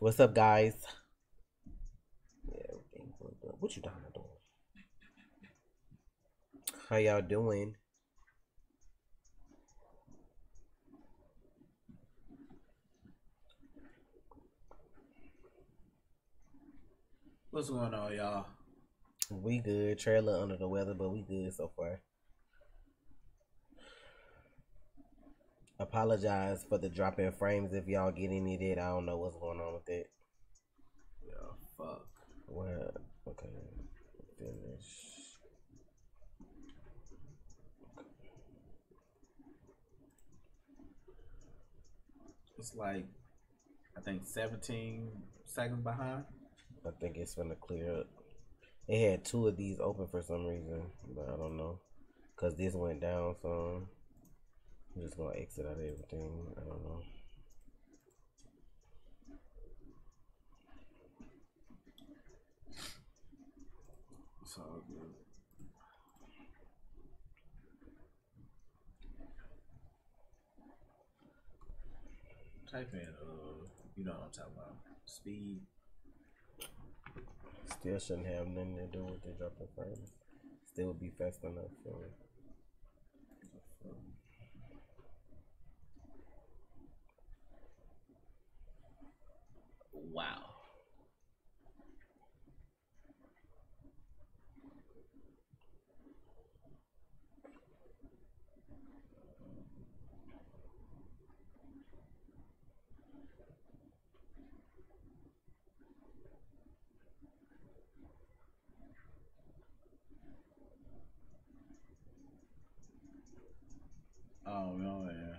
What's up, guys? Yeah, everything good. What you doing? How y'all doing? What's going on, y'all? We good. Trailer under the weather, but we good so far. Apologize for the drop in frames if y'all get any of that. I don't know what's going on with it. Yeah, fuck. Well, okay. Finish. It's like, I think 17 seconds behind. I think it's gonna clear up. It had two of these open for some reason, but I don't know. Cause this went down, so I'm just gonna exit out of everything. I don't know. It's all good. Type in, you know what I'm talking about. Speed. Still shouldn't have nothing to do with the drop in frames. Still would be fast enough for it. Wow. Oh, no, yeah.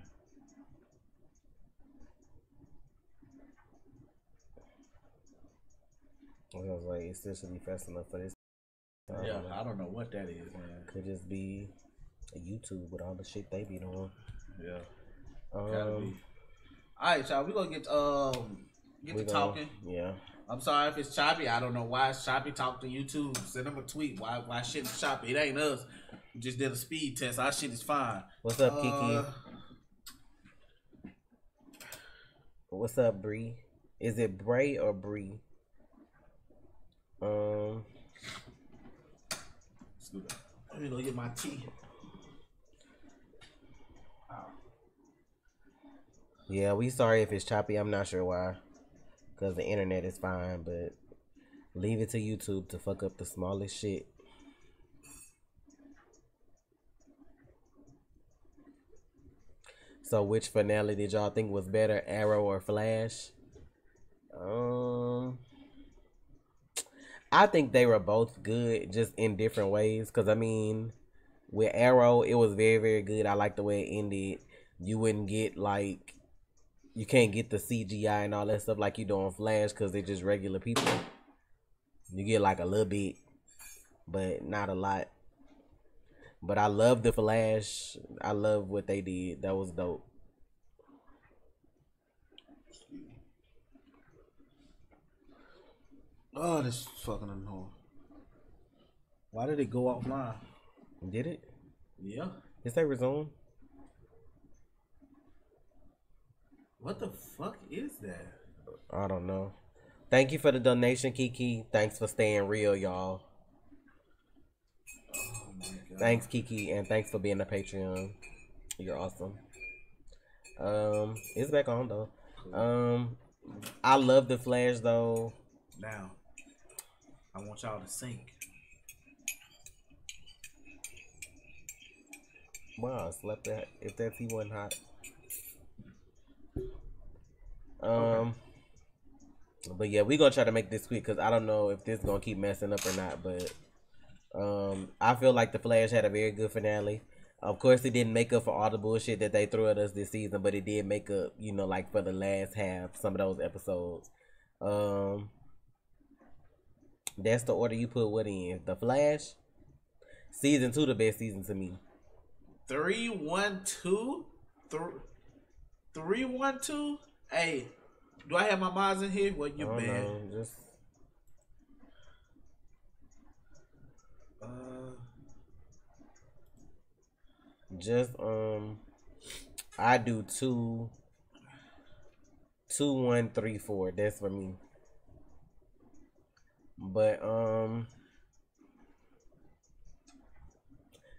I was like, it still should be fast enough for this. I don't know what that is, man. Could just be a YouTube with all the shit they be doing. Yeah. Gotta be. Alright, y'all, we gonna get to talking. Yeah. I'm sorry if it's choppy. I don't know why it's choppy. Talk to YouTube. Send them a tweet. Why shit is choppy? It ain't us. We just did a speed test. Our shit is fine. What's up, Kiki? What's up, Bree? Is it Bray or Bree? Let me go get my tea. Yeah, we sorry if it's choppy. I'm not sure why. Because the internet is fine, but leave it to YouTube to fuck up the smallest shit. So which finale did y'all think was better, Arrow or Flash? I think they were both good, just in different ways. Because, I mean, with Arrow, it was very, very good. I like the way it ended. You wouldn't get, like, you can't get the CGI and all that stuff like you do on Flash because they're just regular people. You get, like, a little bit, but not a lot. But I love the Flash. I love what they did. That was dope. Oh, this fucking annoying. Why did it go offline? Did it? Yeah. Is they resume? What the fuck is that? I don't know. Thank you for the donation, Kiki. Thanks for staying real, y'all. Oh my god. Thanks, Kiki, and thanks for being a Patreon. You're awesome. It's back on though. Cool. I love the Flash though. Now, I want y'all to sync. Wow, I slept that if that tea wasn't hot. Okay. But yeah, we gonna try to make this quick because I don't know if this gonna keep messing up or not. But I feel like the Flash had a very good finale. Of course, it didn't make up for all the bullshit that they threw at us this season, but it did make up, you know, like for the last half, some of those episodes. That's the order you put what in? The Flash? Season 2 the best season to me. 3, 1, 2? 3, 1, 2? Hey, do I have my mods in here? What you been? No, just I do 2134. That's for me. But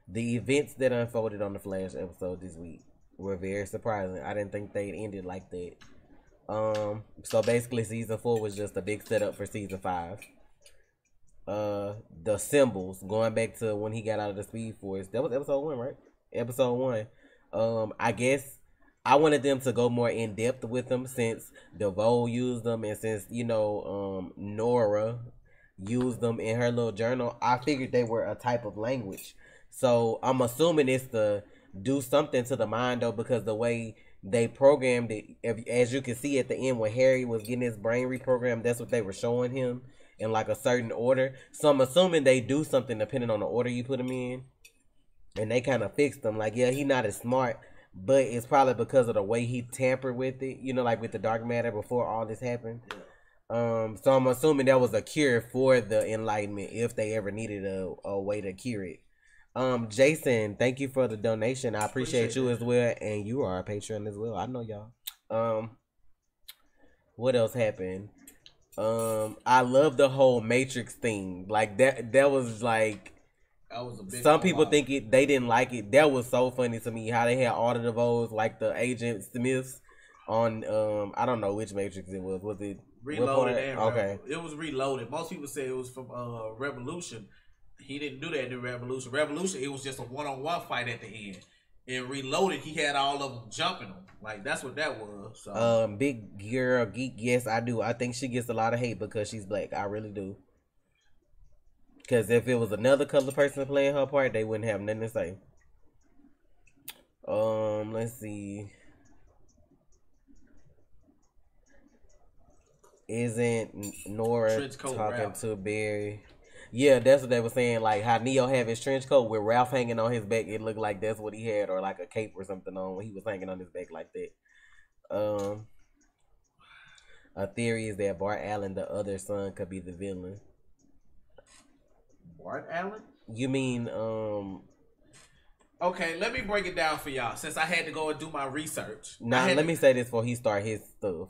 the events that unfolded on the Flash episode this week were very surprising. I didn't think they'd ended like that. So basically season 4 was just a big setup for season 5. The symbols, going back to when he got out of the Speed Force, that was episode 1, right? Episode 1. I guess I wanted them to go more in depth with them since DeVoe used them and since, you know, Nora used them in her little journal. I figured they were a type of language. So I'm assuming it's to do something to the mind though, because the way they programmed it, as you can see at the end when Harry was getting his brain reprogrammed, that's what they were showing him in like a certain order. So I'm assuming they do something depending on the order you put him in. And they kind of fixed him. Like, yeah, he not as smart, but it's probably because of the way he tampered with it, you know, like with the dark matter before all this happened. So I'm assuming that was a cure for the Enlightenment if they ever needed a way to cure it. Jason, thank you for the donation. I appreciate you as well, and you are a patron as well. I know y'all. What else happened? I love the whole Matrix thing. Like that was like, that was a big some people think they didn't like it. That was so funny to me how they had all of the votes, like the Agent Smiths on I don't know which Matrix it was. Was it Reloaded? And okay, it was Reloaded. Most people say it was from Revolution. He didn't do that in Revolution. Revolution, it was just a one-on-one fight at the end. In Reloaded, he had all of them jumping him. Like, that's what that was. So. Big girl geek, yes, I do. I think she gets a lot of hate because she's black. I really do. Because if it was another color person playing her part, they wouldn't have nothing to say. Let's see. Isn't Nora talking to Barry? Yeah, that's what they were saying. Like how Neo have his trench coat with Ralph hanging on his back. It looked like that's what he had, or like a cape or something on when he was hanging on his back like that. A theory is that Bart Allen, the other son, could be the villain. Bart Allen? You mean Okay, let me break it down for y'all since I had to go and do my research. Now, let me say this before he start his stuff.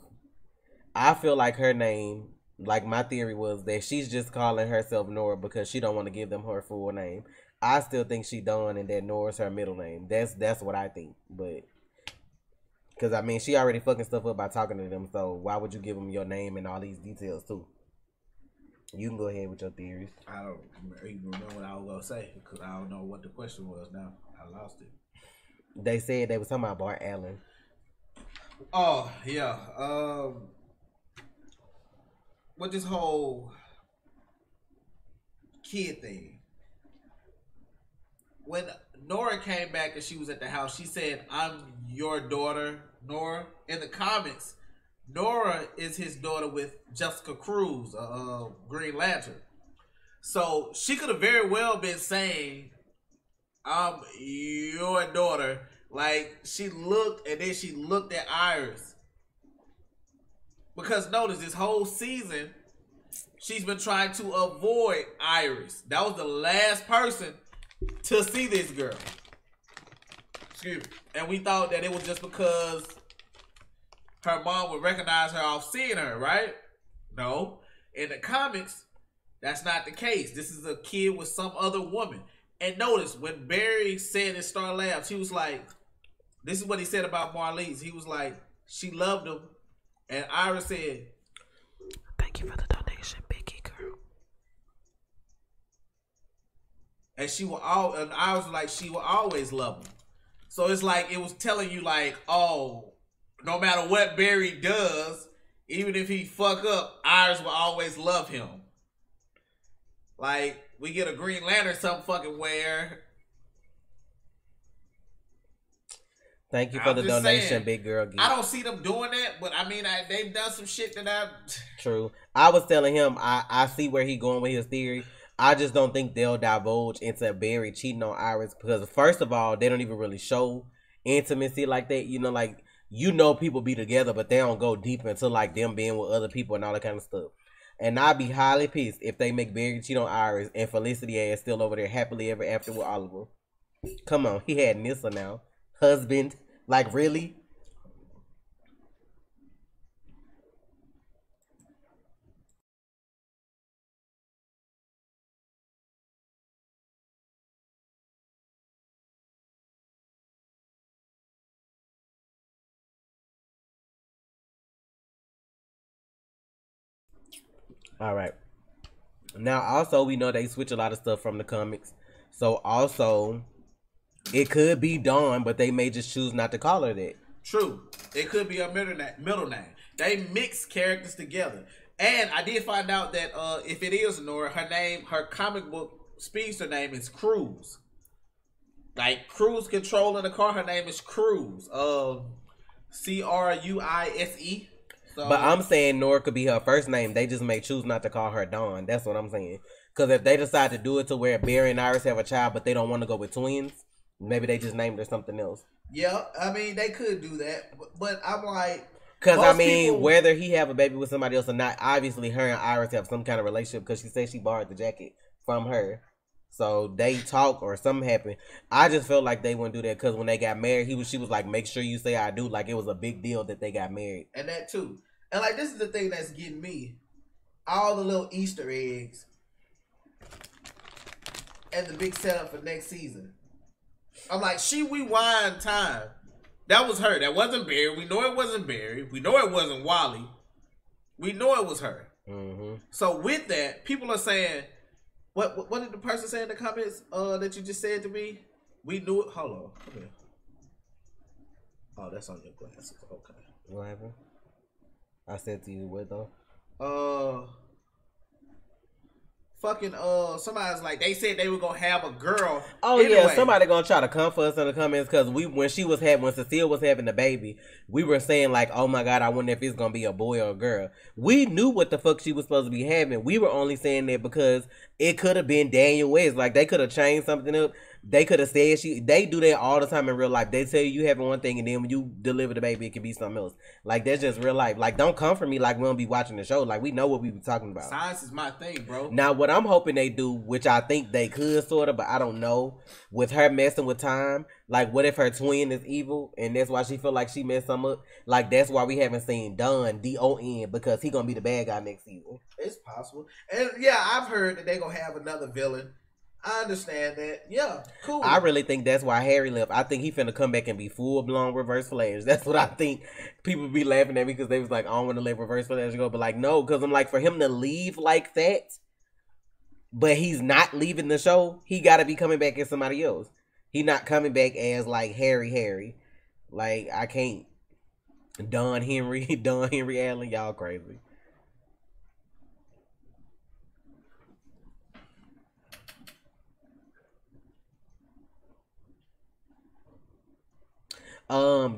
I feel like her name. Like, my theory was that she's just calling herself Nora because she don't want to give them her full name. I still think she Dawn and that Nora's her middle name. That's what I think. But, because, I mean, she already fucking stuff up by talking to them. So, why would you give them your name and all these details, too? You can go ahead with your theories. I don't even remember what I was going to say because I don't know what the question was now. I lost it. They said they was talking about Bart Allen. Oh, yeah. With this whole kid thing, when Nora came back and she was at the house, she said, "I'm your daughter, Nora." In the comics, Nora is his daughter with Jessica Cruz, Green Lantern. So she could have very well been saying, "I'm your daughter." Like, she looked and then she looked at Iris. Because notice this whole season, she's been trying to avoid Iris. That was the last person to see this girl. Excuse me. And we thought that it was just because her mom would recognize her off seeing her, right? No. In the comics, that's not the case. This is a kid with some other woman. And notice, when Barry said in Star Labs, he was like, this is what he said about Marlise. He was like, she loved him. And Iris said, "Thank you for the donation, Biggie girl." And Iris was like, she will always love him. So it's like it was telling you like, oh, no matter what Barry does, even if he fuck up, Iris will always love him. Like, we get a Green Lantern some fucking where. Thank you for the donation, saying, big girl. I don't see them doing that, but I mean, they've done some shit that I... True. I was telling him, I see where he going with his theory. I just don't think they'll divulge into Barry cheating on Iris because, first of all, they don't even really show intimacy like that. You know, like, you know people be together, but they don't go deep into, like, them being with other people and all that kind of stuff. And I'd be highly pissed if they make Barry cheat on Iris and Felicity ass still over there happily ever after with Oliver. Come on. He had Nissa now. Husband. Like, really? All right. Now, also, we know they switch a lot of stuff from the comics. So, also, it could be Dawn, but they may just choose not to call her that. True. It could be a middle name. They mix characters together. And I did find out that if it is Nora, her comic book speedster name is Cruz. Like Cruise Control in the car, her name is Cruz. Cruise. So, but I'm saying Nora could be her first name. They just may choose not to call her Dawn. That's what I'm saying. Because if they decide to do it to where Barry and Iris have a child, but they don't want to go with twins, maybe they just named her something else. Yeah, I mean, they could do that. But I'm like... Because, I mean, whether he have a baby with somebody else or not, obviously her and Iris have some kind of relationship because she said she borrowed the jacket from her. So they talk or something happened. I just felt like they wouldn't do that because when they got married, she was like, make sure you say I do. Like, it was a big deal that they got married. And that too. And like, this is the thing that's getting me. All the little Easter eggs and the big setup for next season. I'm like, she rewind time. That was her. That wasn't Barry. We know it wasn't Barry. We know it wasn't Wally. We know it was her. Mm-hmm. So with that, people are saying, what did the person say in the comments that you just said to me? We knew it. Hold on. Come here. Oh, that's on your glasses. Okay. What happened? I said to you what though? Somebody's like, they said they were gonna have a girl. Oh anyway. Yeah, somebody gonna try to come for us in the comments because when Cecile was having the baby, we were saying like, oh my god, I wonder if it's gonna be a boy or a girl. We knew what the fuck she was supposed to be having. We were only saying that because it could have been Daniel West. Like they could have changed something up. They could have said they do that all the time in real life. They tell you having one thing and then when you deliver the baby, it can be something else. Like that's just real life. Like don't come for me like we don't be watching the show. Like we know what we be talking about. Science is my thing, bro. Now what I'm hoping they do, which I think they could sort of, but I don't know, with her messing with time, like what if her twin is evil and that's why she feel like she messed something up? Like that's why we haven't seen Don, D-O-N, because he gonna be the bad guy next season. It's possible. And yeah, I've heard that they gonna have another villain. I understand that. Yeah, cool. I really think that's why Harry left. I think he finna come back and be full-blown Reverse Flash. That's what I think. People be laughing at me because they was like, I don't want to let Reverse Flash go. But like, no, because I'm like, for him to leave like that, but he's not leaving the show, he got to be coming back as somebody else. He not coming back as like Harry. Like, I can't. Don Henry Allen, y'all crazy.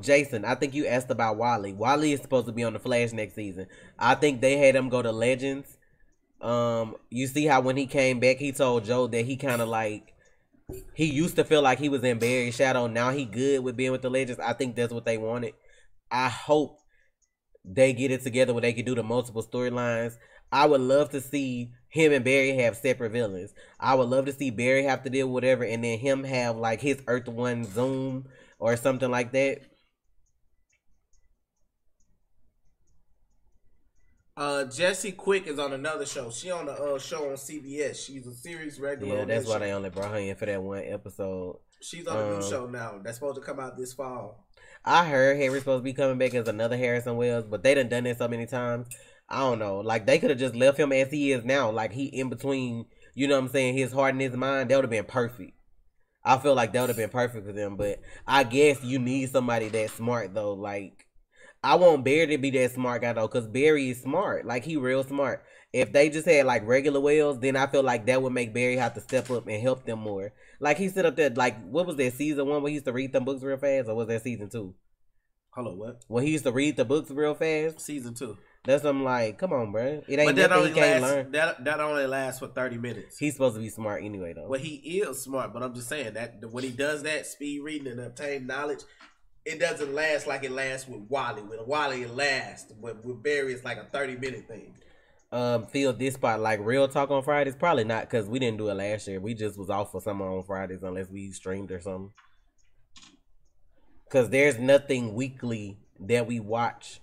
Jason, I think you asked about Wally. Wally is supposed to be on the Flash next season. I think they had him go to Legends. You see how when he came back, he told Joe that he kind of like, he used to feel like he was in Barry's shadow. Now he good with being with the Legends. I think that's what they wanted. I hope they get it together where they can do the multiple storylines. I would love to see him and Barry have separate villains. I would love to see Barry have to deal with whatever and then him have like his Earth One Zoom or something like that. Jessie Quick is on another show. She on the show on CBS. She's a series regular. Yeah, that's why they only brought her in for that one episode. She's on a new show now. That's supposed to come out this fall. I heard Harry's supposed to be coming back as another Harrison Wells, but they done that so many times. I don't know. Like, they could have just left him as he is now. Like, he in between, you know what I'm saying, his heart and his mind. That would have been perfect. I feel like that would have been perfect for them. But I guess you need somebody that smart, though. Like, I want Barry to be that smart guy, though, because Barry is smart. Like, he real smart. If they just had, like, regular Wells, then I feel like that would make Barry have to step up and help them more. Like, he sit up there, like, what was that, season 1 where he used to read them books real fast? Or was that season 2? Hold on, what? When he used to read the books real fast? Season 2. That's what I'm like, come on, bro. It ain't but that nothing only he can't lasts, learn. That only lasts for 30 minutes. He's supposed to be smart anyway, though. Well, he is smart, but I'm just saying that when he does that, speed reading and obtain knowledge, it doesn't last like it lasts with Wally. With Wally, it lasts. But with Barry, it's like a 30-minute thing. Feel this spot like Real Talk on Fridays? Probably not, because we didn't do it last year. We just was off for summer on Fridays unless we streamed or something. Because there's nothing weekly that we watch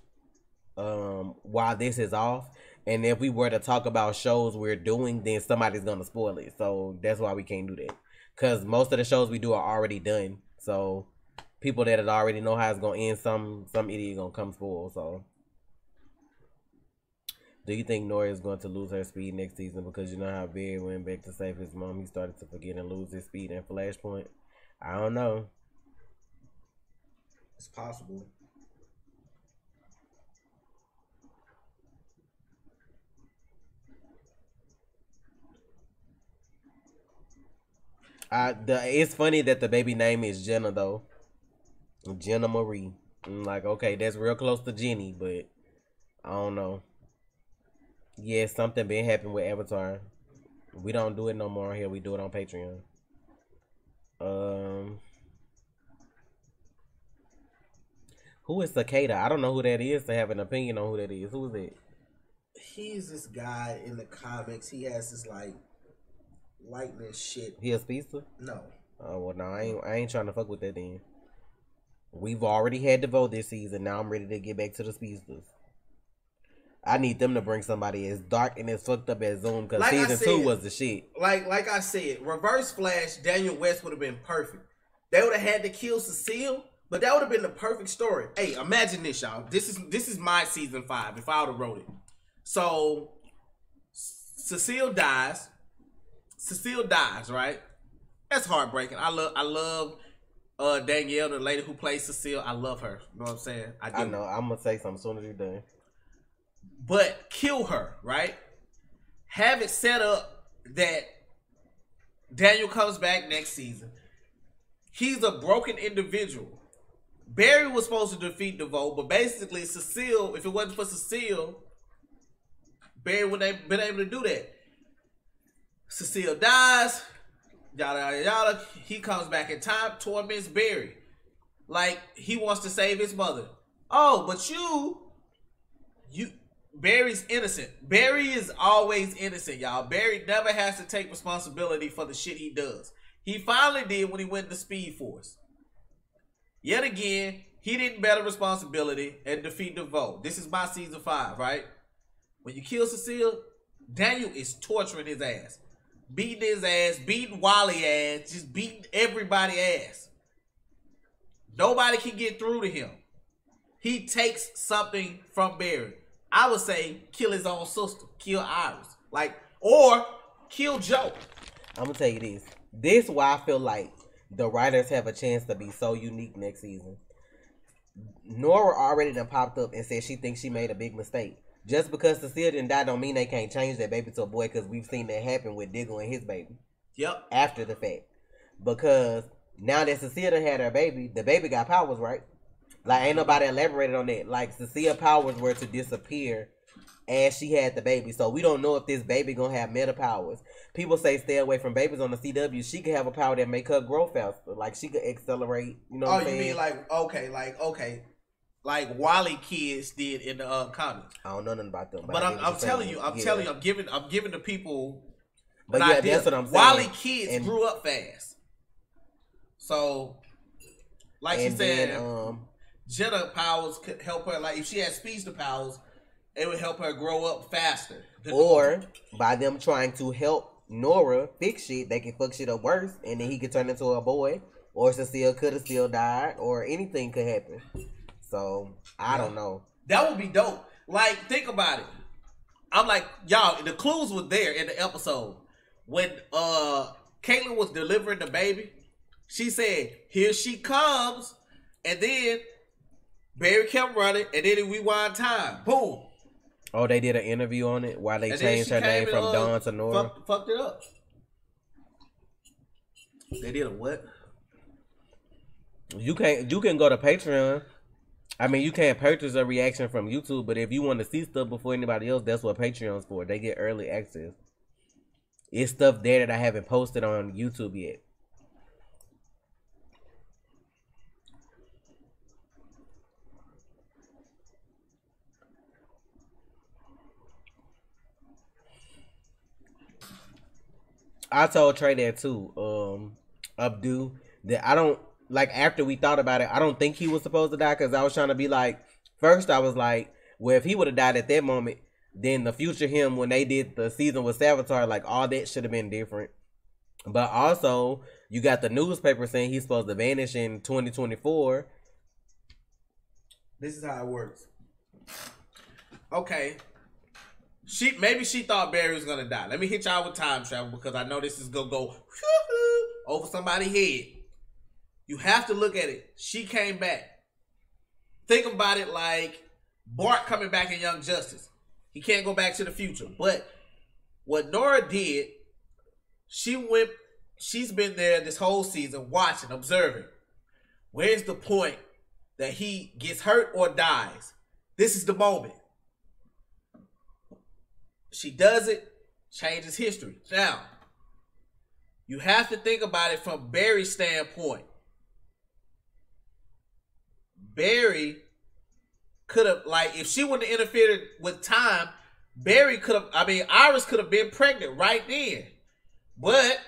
while this is off. And if we were to talk about shows we're doing, then somebody's going to spoil it. So that's why we can't do that. Because most of the shows we do are already done. So people that already know how it's going to end, some idiot going to come spoil. So Do you think Nora is going to lose her speed next season? Because you know how Barry went back to save his mom. He started to forget and lose his speed in Flashpoint. I don't know. It's possible. It's funny that the baby name is Jenna though. Jenna Marie. I'm like, okay, that's real close to Jenny, but I don't know. Yeah, something been happening with Avatar. We don't do it no more here. We do it on Patreon. Who is Cicada? I don't know who that is to have an opinion on who that is. Who is it? He's this guy in the comics. He has this like lightning shit. He a speedster? No. Oh well, no, I ain't trying to fuck with that then. We've already had the vote this season. Now I'm ready to get back to the speedsters. I need them to bring somebody as dark and as fucked up as Zoom because Like I season said, 2 was the shit. Like I said, Reverse Flash, Daniel West would have been perfect. They would have had to kill Cecile, but that would have been the perfect story. Hey, imagine this, y'all. This is my season 5 if I would have wrote it. So Cecile dies. Cecile dies, right? That's heartbreaking. I love Danielle, the lady who plays Cecile. I love her. You know what I'm saying? I do. I know. I'm gonna say something as soon as you're done. But kill her, right? Have it set up that Daniel comes back next season. He's a broken individual. Barry was supposed to defeat the vote, but basically Cecile, if it wasn't for Cecile, Barry wouldn't have been able to do that. Cecile dies, yada yada yada. He comes back in time, torments Barry. Like he wants to save his mother. Oh, but you Barry's innocent. Barry is always innocent, y'all. Barry never has to take responsibility for the shit he does. He finally did when he went to Speed Force. Yet again, he didn't bear responsibility and defeat the vote. This is my season 5, right? When you kill Cecile, Daniel is torturing his ass. Beating his ass, beating Wally ass, just beating everybody ass. Nobody can get through to him. He takes something from Barry. I would say kill his own sister. Kill Iris. Or kill Joe. I'm gonna tell you this. This is why I feel like the writers have a chance to be so unique next season. Nora already done popped up and said she thinks she made a big mistake. Just because Cecile didn't die don't mean they can't change that baby to a boy, because we've seen that happen with Diggle and his baby. Yep. After the fact. Because now that Cecile done had her baby, the baby got powers, right? Like, ain't nobody elaborated on that. Like, Cecile powers were to disappear as she had the baby. So we don't know if this baby gonna have meta powers. People say stay away from babies on the CW. She could have a power that make her grow faster. Like, she could accelerate. You know what I'm saying? You mean like Wally kids did in the comics? I don't know nothing about them. But I'm telling you, I'm giving the people. But yeah, idea. That's what I'm saying. Wally kids grew up fast. So, like she said, Jenna powers could help her. Like if she had speedster powers, it would help her grow up faster. Or by them trying to help Nora fix shit, they can fuck shit up worse, and then he could turn into a boy. Or Cecile could have still died, or anything could happen. So I don't know. That would be dope. Like think about it. I'm like y'all. The clues were there in the episode when Caitlin was delivering the baby. She said, "Here she comes," and then Barry kept running, and then it rewind time. Boom. Oh, they did an interview on it while they changed her name from Dawn to Nora. Fucked it up. They did a what? You can go to Patreon. I mean, you can't purchase a reaction from YouTube, but if you want to see stuff before anybody else, that's what Patreon's for. They get early access. It's stuff there that I haven't posted on YouTube yet. I told Trey that too, Abdu, that I don't, like, after we thought about it, I don't think he was supposed to die, because I was trying to be like, first I was like, well, if he would have died at that moment, then the future him, when they did the season with Savitar, like, all that should have been different. But also, you got the newspaper saying he's supposed to vanish in 2024. This is how it works. Okay. Maybe she thought Barry was gonna die. Let me hit y'all with time travel because I know this is gonna go over somebody's head. You have to look at it. She came back. Think about it like Bart coming back in Young Justice. He can't go back to the future. But what Nora did, she's been there this whole season watching, observing. Where's the point that he gets hurt or dies? This is the moment. She does it, changes history. Now, you have to think about it from Barry's standpoint. Barry could have, like, if she wouldn't have interfered with time, Iris could have been pregnant right then. But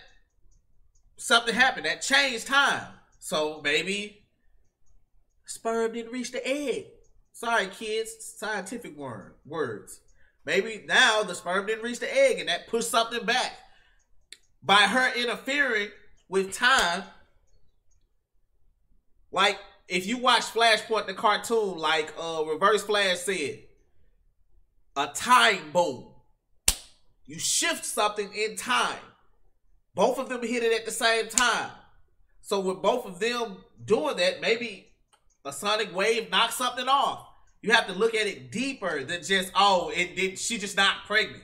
something happened that changed time. So maybe sperm didn't reach the egg. Sorry, kids, scientific words. Maybe now the sperm didn't reach the egg and that pushed something back. By her interfering with time, like if you watch Flashpoint, the cartoon, like Reverse Flash said, a time boom. You shift something in time. Both of them hit it at the same time. So with both of them doing that, maybe a sonic wave knocks something off. You have to look at it deeper than just, she just not pregnant.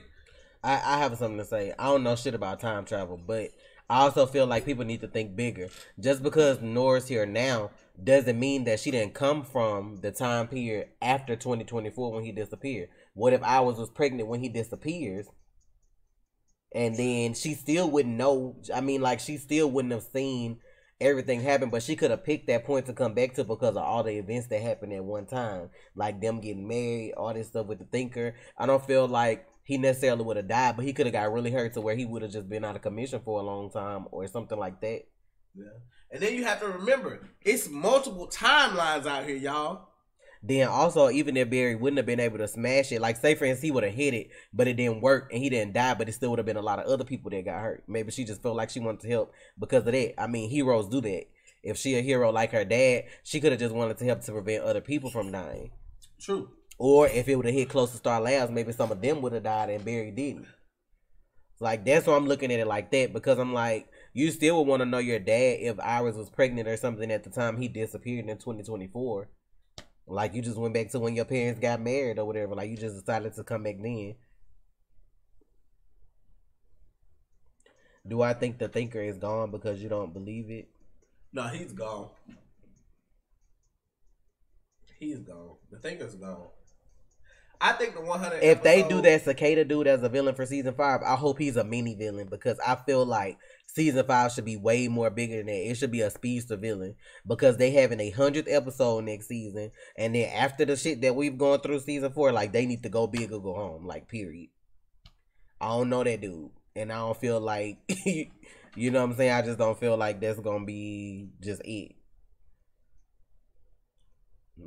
I have something to say. I don't know shit about time travel, but I also feel like people need to think bigger. Just because Nora's here now doesn't mean that she didn't come from the time period after 2024 when he disappeared. What if Iris was pregnant when he disappears? And then she still wouldn't know. I mean, like, she still wouldn't have seen everything happen, but she could have picked that point to come back to because of all the events that happened at one time. Like them getting married, all this stuff with the Thinker. I don't feel like he necessarily would have died, but he could have got really hurt to where he would have just been out of commission for a long time or something like that. Yeah. And then you have to remember, it's multiple timelines out here, y'all. Then also, even if Barry wouldn't have been able to smash it, like say for instance, he would have hit it, but it didn't work and he didn't die, but it still would have been a lot of other people that got hurt. Maybe she just felt like she wanted to help because of that. I mean, heroes do that. If she a hero like her dad, she could have just wanted to help to prevent other people from dying. True. Or if it would have hit close to Star Labs, maybe some of them would have died and Barry didn't. Like, that's why I'm looking at it like that, because I'm like, you still would want to know your dad if Iris was pregnant or something at the time he disappeared in 2024. Like, you just went back to when your parents got married or whatever. Like, you just decided to come back then. Do I think the Thinker is gone because you don't believe it? No, he's gone. He's gone. The Thinker's gone. I think the 100 if they do that Cicada dude as a villain for season 5, I hope he's a mini villain, because I feel like season 5 should be way more bigger than that. It should be a speedster villain, because they having a 100th episode next season, and then after the shit that we've gone through season 4, like, they need to go big or go home, like, period. I don't know that dude, and I don't feel like you know what I'm saying, I just don't feel like that's gonna be just it.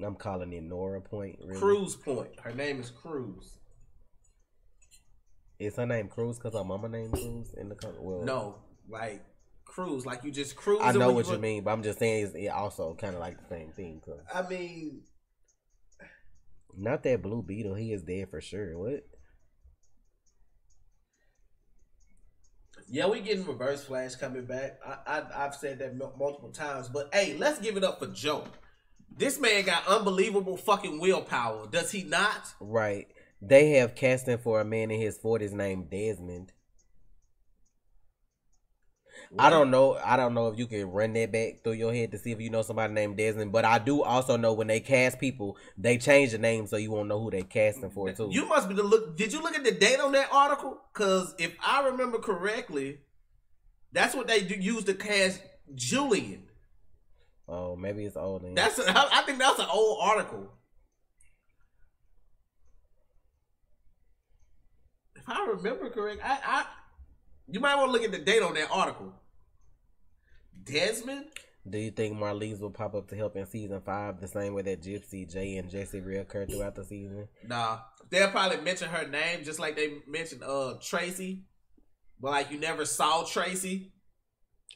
I'm calling it Nora Point. Really. Cruz Point. Her name is Cruz. Is her name Cruz because her mama named Cruz in the country? Well, no, like Cruz, like you just cruise. I know what you mean, but I'm just saying it also kind of like the same thing. Cause I mean, not that Blue Beetle. He is dead for sure. What? Yeah, we getting Reverse Flash coming back. I've said that multiple times, but hey, let's give it up for Joe. This man got unbelievable fucking willpower. Does he not? Right. They have casting for a man in his 40s named Desmond. What? I don't know if you can run that back through your head to see if you know somebody named Desmond. But I do also know when they cast people, they change the name so you won't know who they casting for too. You must be did you look at the date on that article? Because if I remember correctly, that's what they use to cast Julian. Oh, maybe it's old. I think that's an old article. If I remember correct, you might want to look at the date on that article. Desmond? Do you think Marlize will pop up to help in season 5 the same way that Gypsy, Jay, and Jesse reoccurred throughout the season? Nah. They'll probably mention her name just like they mentioned Tracy. But like you never saw Tracy.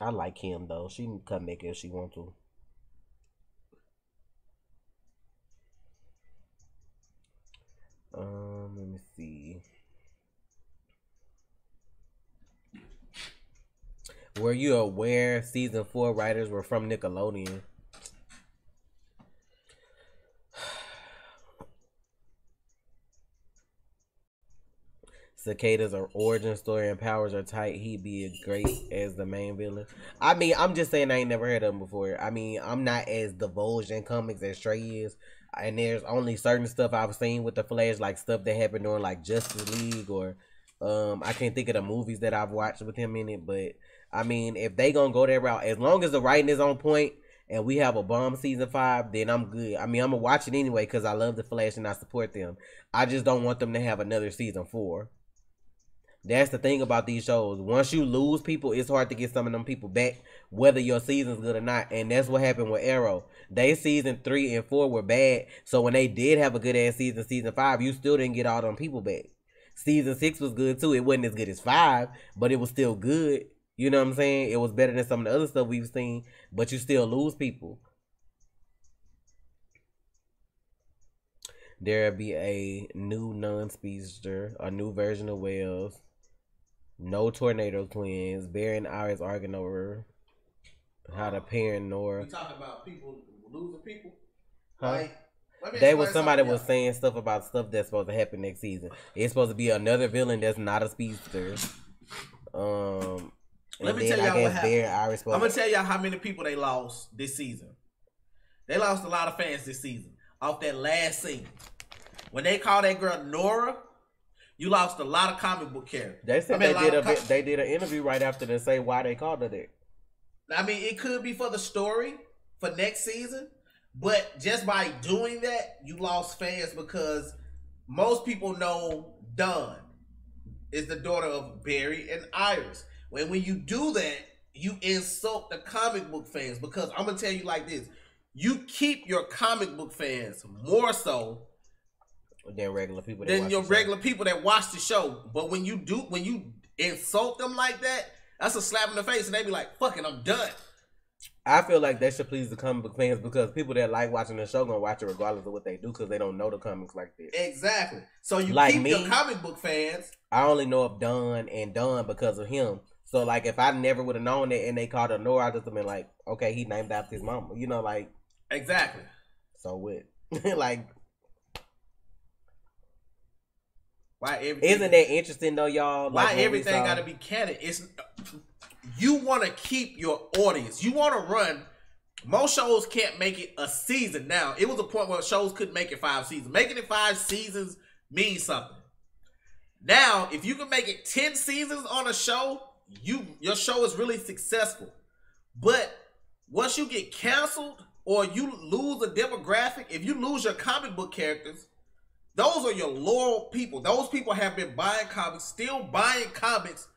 I like him though. She can come back if she wants to. Let me see. Were you aware season 4 writers were from Nickelodeon? Cicada's origin story and powers are tight. He'd be great as the main villain. I mean, I'm just saying I ain't never heard of him before. I mean, I'm not as divulged in comics as Trey is. And there's only certain stuff I've seen with the Flash, like stuff that happened during like Justice League or I can't think of the movies that I've watched with him in it. But I mean, if they gonna go that route, as long as the writing is on point and we have a bomb season 5, then I'm good. I mean, I'm gonna watch it anyway because I love the Flash and I support them. I just don't want them to have another season 4. That's the thing about these shows. Once you lose people, it's hard to get some of them people back, whether your season's good or not. And that's what happened with Arrow. They season 3 and 4 were bad. So when they did have a good ass season 5, you still didn't get all them people back. Season 6 was good too. It wasn't as good as 5, but it was still good. You know what I'm saying? It was better than some of the other stuff we've seen, but you still lose people. There'll be a new non-speedster, a new version of Wells. No tornado twins. Barry and Iris arguing over how to parent Nora. You talking about people losing people? Huh? Like, somebody was saying stuff about stuff that's supposed to happen next season. It's supposed to be another villain that's not a speedster. Let me tell y'all what happened. I'm gonna tell y'all how many people they lost this season. They lost a lot of fans this season off that last scene. When they called that girl Nora, you lost a lot of comic book characters. They said they did an interview right after to say why they called her that. I mean, it could be for the story for next season, but just by doing that, you lost fans because most people know Dawn is the daughter of Barry and Iris. When you do that, you insult the comic book fans because I'm gonna tell you like this: you keep your comic book fans more so than regular people that watch the show. But when you insult them like that, that's a slap in the face, and they be like, "Fuck it, I'm done." I feel like that should please the comic book fans because people that like watching the show gonna watch it regardless of what they do because they don't know the comics like this. Exactly. So you like keep your comic book fans. I only know of Dawn and Dawn because of him. So like, if I never would have known it and they called her Nora, I just have been like, okay, he named after his mama. You know, like exactly. So what? Like. Why everything, isn't that interesting though, y'all? Why everything got to be canon? You want to keep your audience. You want to run. Most shows can't make it a season now. It was a point where shows couldn't make it 5 seasons. Making it 5 seasons means something. Now, if you can make it 10 seasons on a show, your show is really successful. But once you get canceled or you lose a demographic, if you lose your comic book characters, those are your loyal people. Those people have been buying comics, still buying comics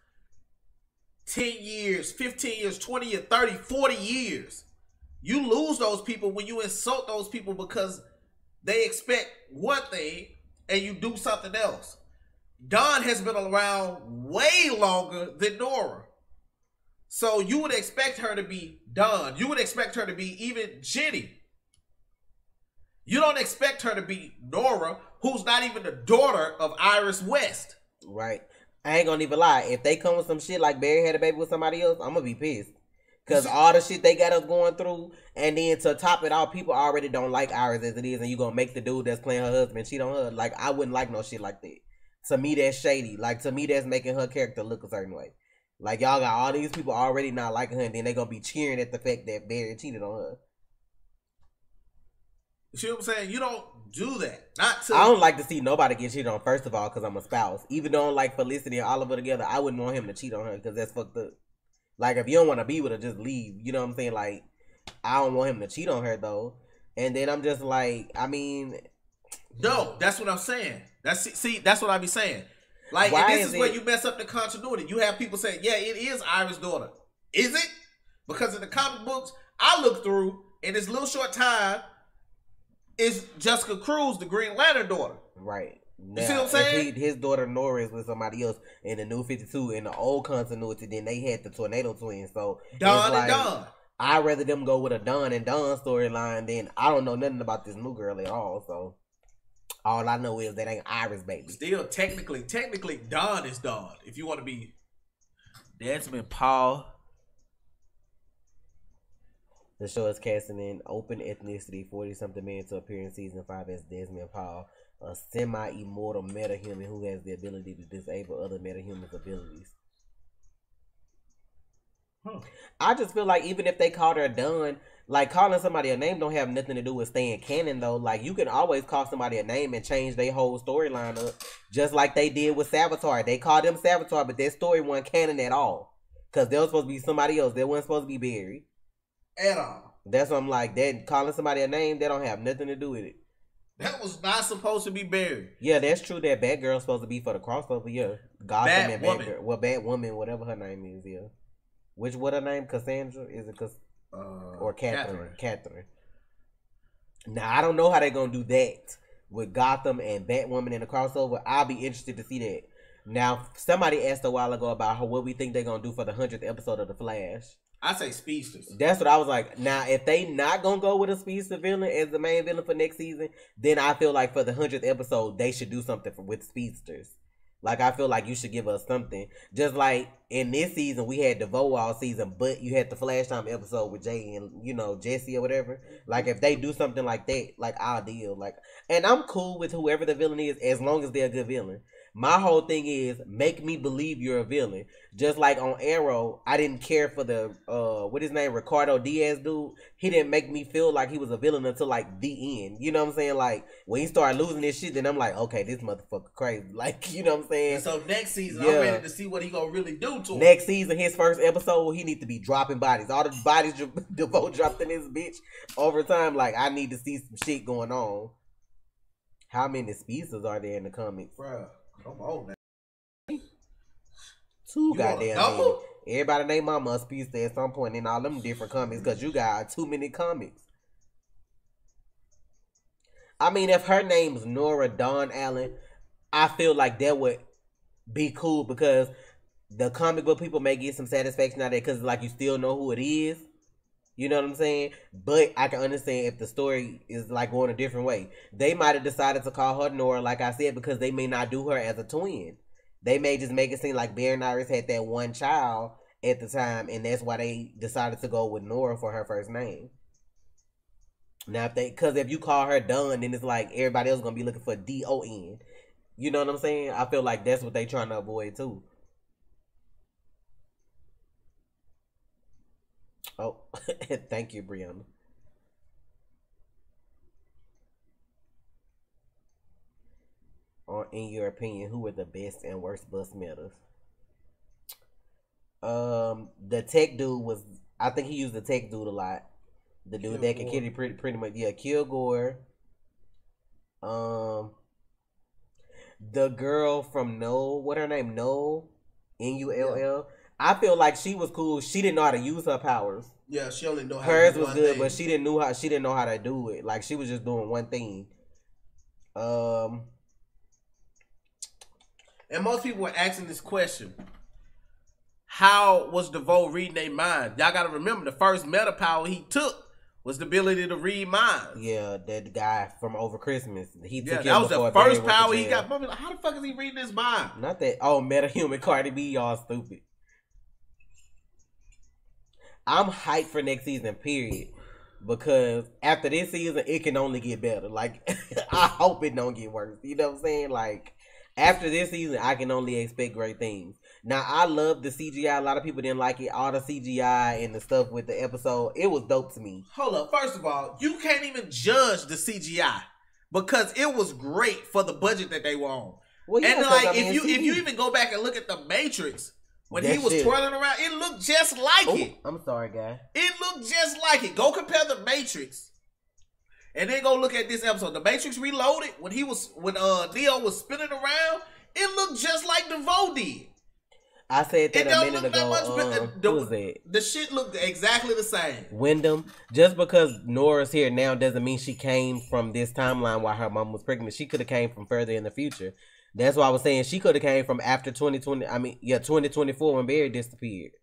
10 years, 15 years, 20 years, 30, 40 years. You lose those people when you insult those people because they expect one thing and you do something else. Dawn has been around way longer than Nora. So you would expect her to be Dawn. You would expect her to be even Jenny. You don't expect her to be Nora, who's not even the daughter of Iris West. Right. I ain't gonna even lie. If they come with some shit like Barry had a baby with somebody else, I'm gonna be pissed. Because all the shit they got us going through, and then to top it all, people already don't like Iris as it is, and you gonna make the dude that's playing her husband cheat on her. Like, I wouldn't like no shit like that. To me, that's shady. Like, to me, that's making her character look a certain way. Like, y'all got all these people already not liking her, and then they gonna be cheering at the fact that Barry cheated on her. You see what I'm saying? You don't do that. I don't like to see nobody get cheated on, first of all, because I'm a spouse. Even though I don't like Felicity and Oliver together, I wouldn't want him to cheat on her because that's fucked up. Like, if you don't want to be with her, just leave. You know what I'm saying? Like, I don't want him to cheat on her, though. And then I'm just like, I mean... No, that's what I'm saying. That's what I be saying. Like, and this is where you mess up the continuity. You have people saying, yeah, it is Iris' daughter. Is it? Because in the comic books, I look through, in this little short time, it's Jessica Cruz, the Green Lantern daughter. Right. Now, you see what I'm saying? His daughter Nora is with somebody else in the New 52 in the old continuity. Then they had the Tornado Twins. So Dawn and Dawn. I'd rather them go with a Dawn and Dawn storyline than I don't know nothing about this new girl at all. So all I know is that ain't Iris baby. Still, technically, Dawn is Dawn. If you want to be Desmond Paul The show is casting an open ethnicity 40-something man to appear in season 5 as Desmond Paul, a semi-immortal metahuman who has the ability to disable other metahumans' abilities. I just feel like even if they called her done, like calling somebody a name don't have nothing to do with staying canon though. Like you can always call somebody a name and change their whole storyline up, just like they did with Savitar. They called them Savitar, but their story wasn't canon at all because they were supposed to be somebody else. They weren't supposed to be Barry at all. That's what I'm like. That calling somebody a name, they don't have nothing to do with it. That was not supposed to be Barry. Yeah, that's true. That Batgirl's supposed to be for the crossover. Yeah, Gotham and Batgirl. Well, Batwoman, whatever her name is. Yeah. What her name? Cassandra? Is it or Catherine? Catherine. Now I don't know how they're gonna do that with Gotham and Batwoman in the crossover. I'll be interested to see that. Now somebody asked a while ago about what we think they're gonna do for the 100th episode of The Flash. I say speedsters. That's what I was like. Now if they not gonna go with a speedster villain as the main villain for next season, then I feel like for the 100th episode they should do something with speedsters. Like, I feel like you should give us something. Just like in this season, we had DeVoe all season, but you had the Flash Time episode with Jay and, Jesse or whatever. Like, if they do something like that, like, I'll deal. Like, and I'm cool with whoever the villain is as long as they're a good villain. My whole thing is make me believe you're a villain. Just like on Arrow, I didn't care for the what his name, Ricardo Diaz dude. He didn't make me feel like he was a villain until like the end. You know what I'm saying? Like when he started losing his shit, then I'm like, okay, this motherfucker crazy. Like, you know what I'm saying? And so next season, I'm ready to see what he gonna really do to him. Next season, his first episode, he need to be dropping bodies. All the bodies DeVoe dropped in this bitch over time. Like I need to see some shit going on. How many species are there in the comics? Bruh. Come on, man. Too goddamn many. Everybody named mama a speedster at some point in all them different comics because you got too many comics. I mean, if her name's Nora Dawn Allen, I feel like that would be cool because the comic book people may get some satisfaction out of it because like you still know who it is. You know what I'm saying? But I can understand if the story is like going a different way. They might have decided to call her Nora, like I said, because they may not do her as a twin. They may just make it seem like Barry and Iris had that one child at the time, and that's why they decided to go with Nora for her first name. Now, because if you call her Dawn, then it's like everybody else gonna be looking for D-O-N. You know what I'm saying? I feel like that's what they trying to avoid too. Oh, thank you, Brianna. Or in your opinion, who are the best and worst bus metas? The tech dude was, I think he used the tech dude a lot. The dude that can kill you pretty much, yeah, Kilgore. The girl from No, what her name? No, Null. Yeah. I feel like she was cool. She didn't know how to use her powers. Yeah, she only know how hers to do was good, thing. but she didn't know how to do it. Like she was just doing one thing. And most people were asking this question: how was DeVoe reading their mind? Y'all got to remember the first meta power he took was the ability to read minds. Yeah, that guy from Over Christmas. He took that was the first power he got. Like, how the fuck is he reading his mind? Not that. Oh, metahuman Cardi B, y'all stupid. I'm hyped for next season, period. Because after this season, it can only get better. Like, I hope it don't get worse. You know what I'm saying? Like, after this season, I can only expect great things. Now, I love the CGI. A lot of people didn't like it. All the CGI and the stuff with the episode, it was dope to me. Hold up. First of all, you can't even judge the CGI because it was great for the budget that they were on. Well, yeah, and like, if you even go back and look at the Matrix, when he was twirling around, it looked just like it. I'm sorry, guy. It looked just like it. Go compare the Matrix, and then go look at this episode. The Matrix Reloaded, when Neo was spinning around, it looked just like DeVoe did. I said that a minute ago. Who was that? The shit looked exactly the same. Wyndham. Just because Nora's here now doesn't mean she came from this timeline while her mom was pregnant. She could have came from further in the future. That's why I was saying she could have came from after 2020. 2024 when Barry disappeared.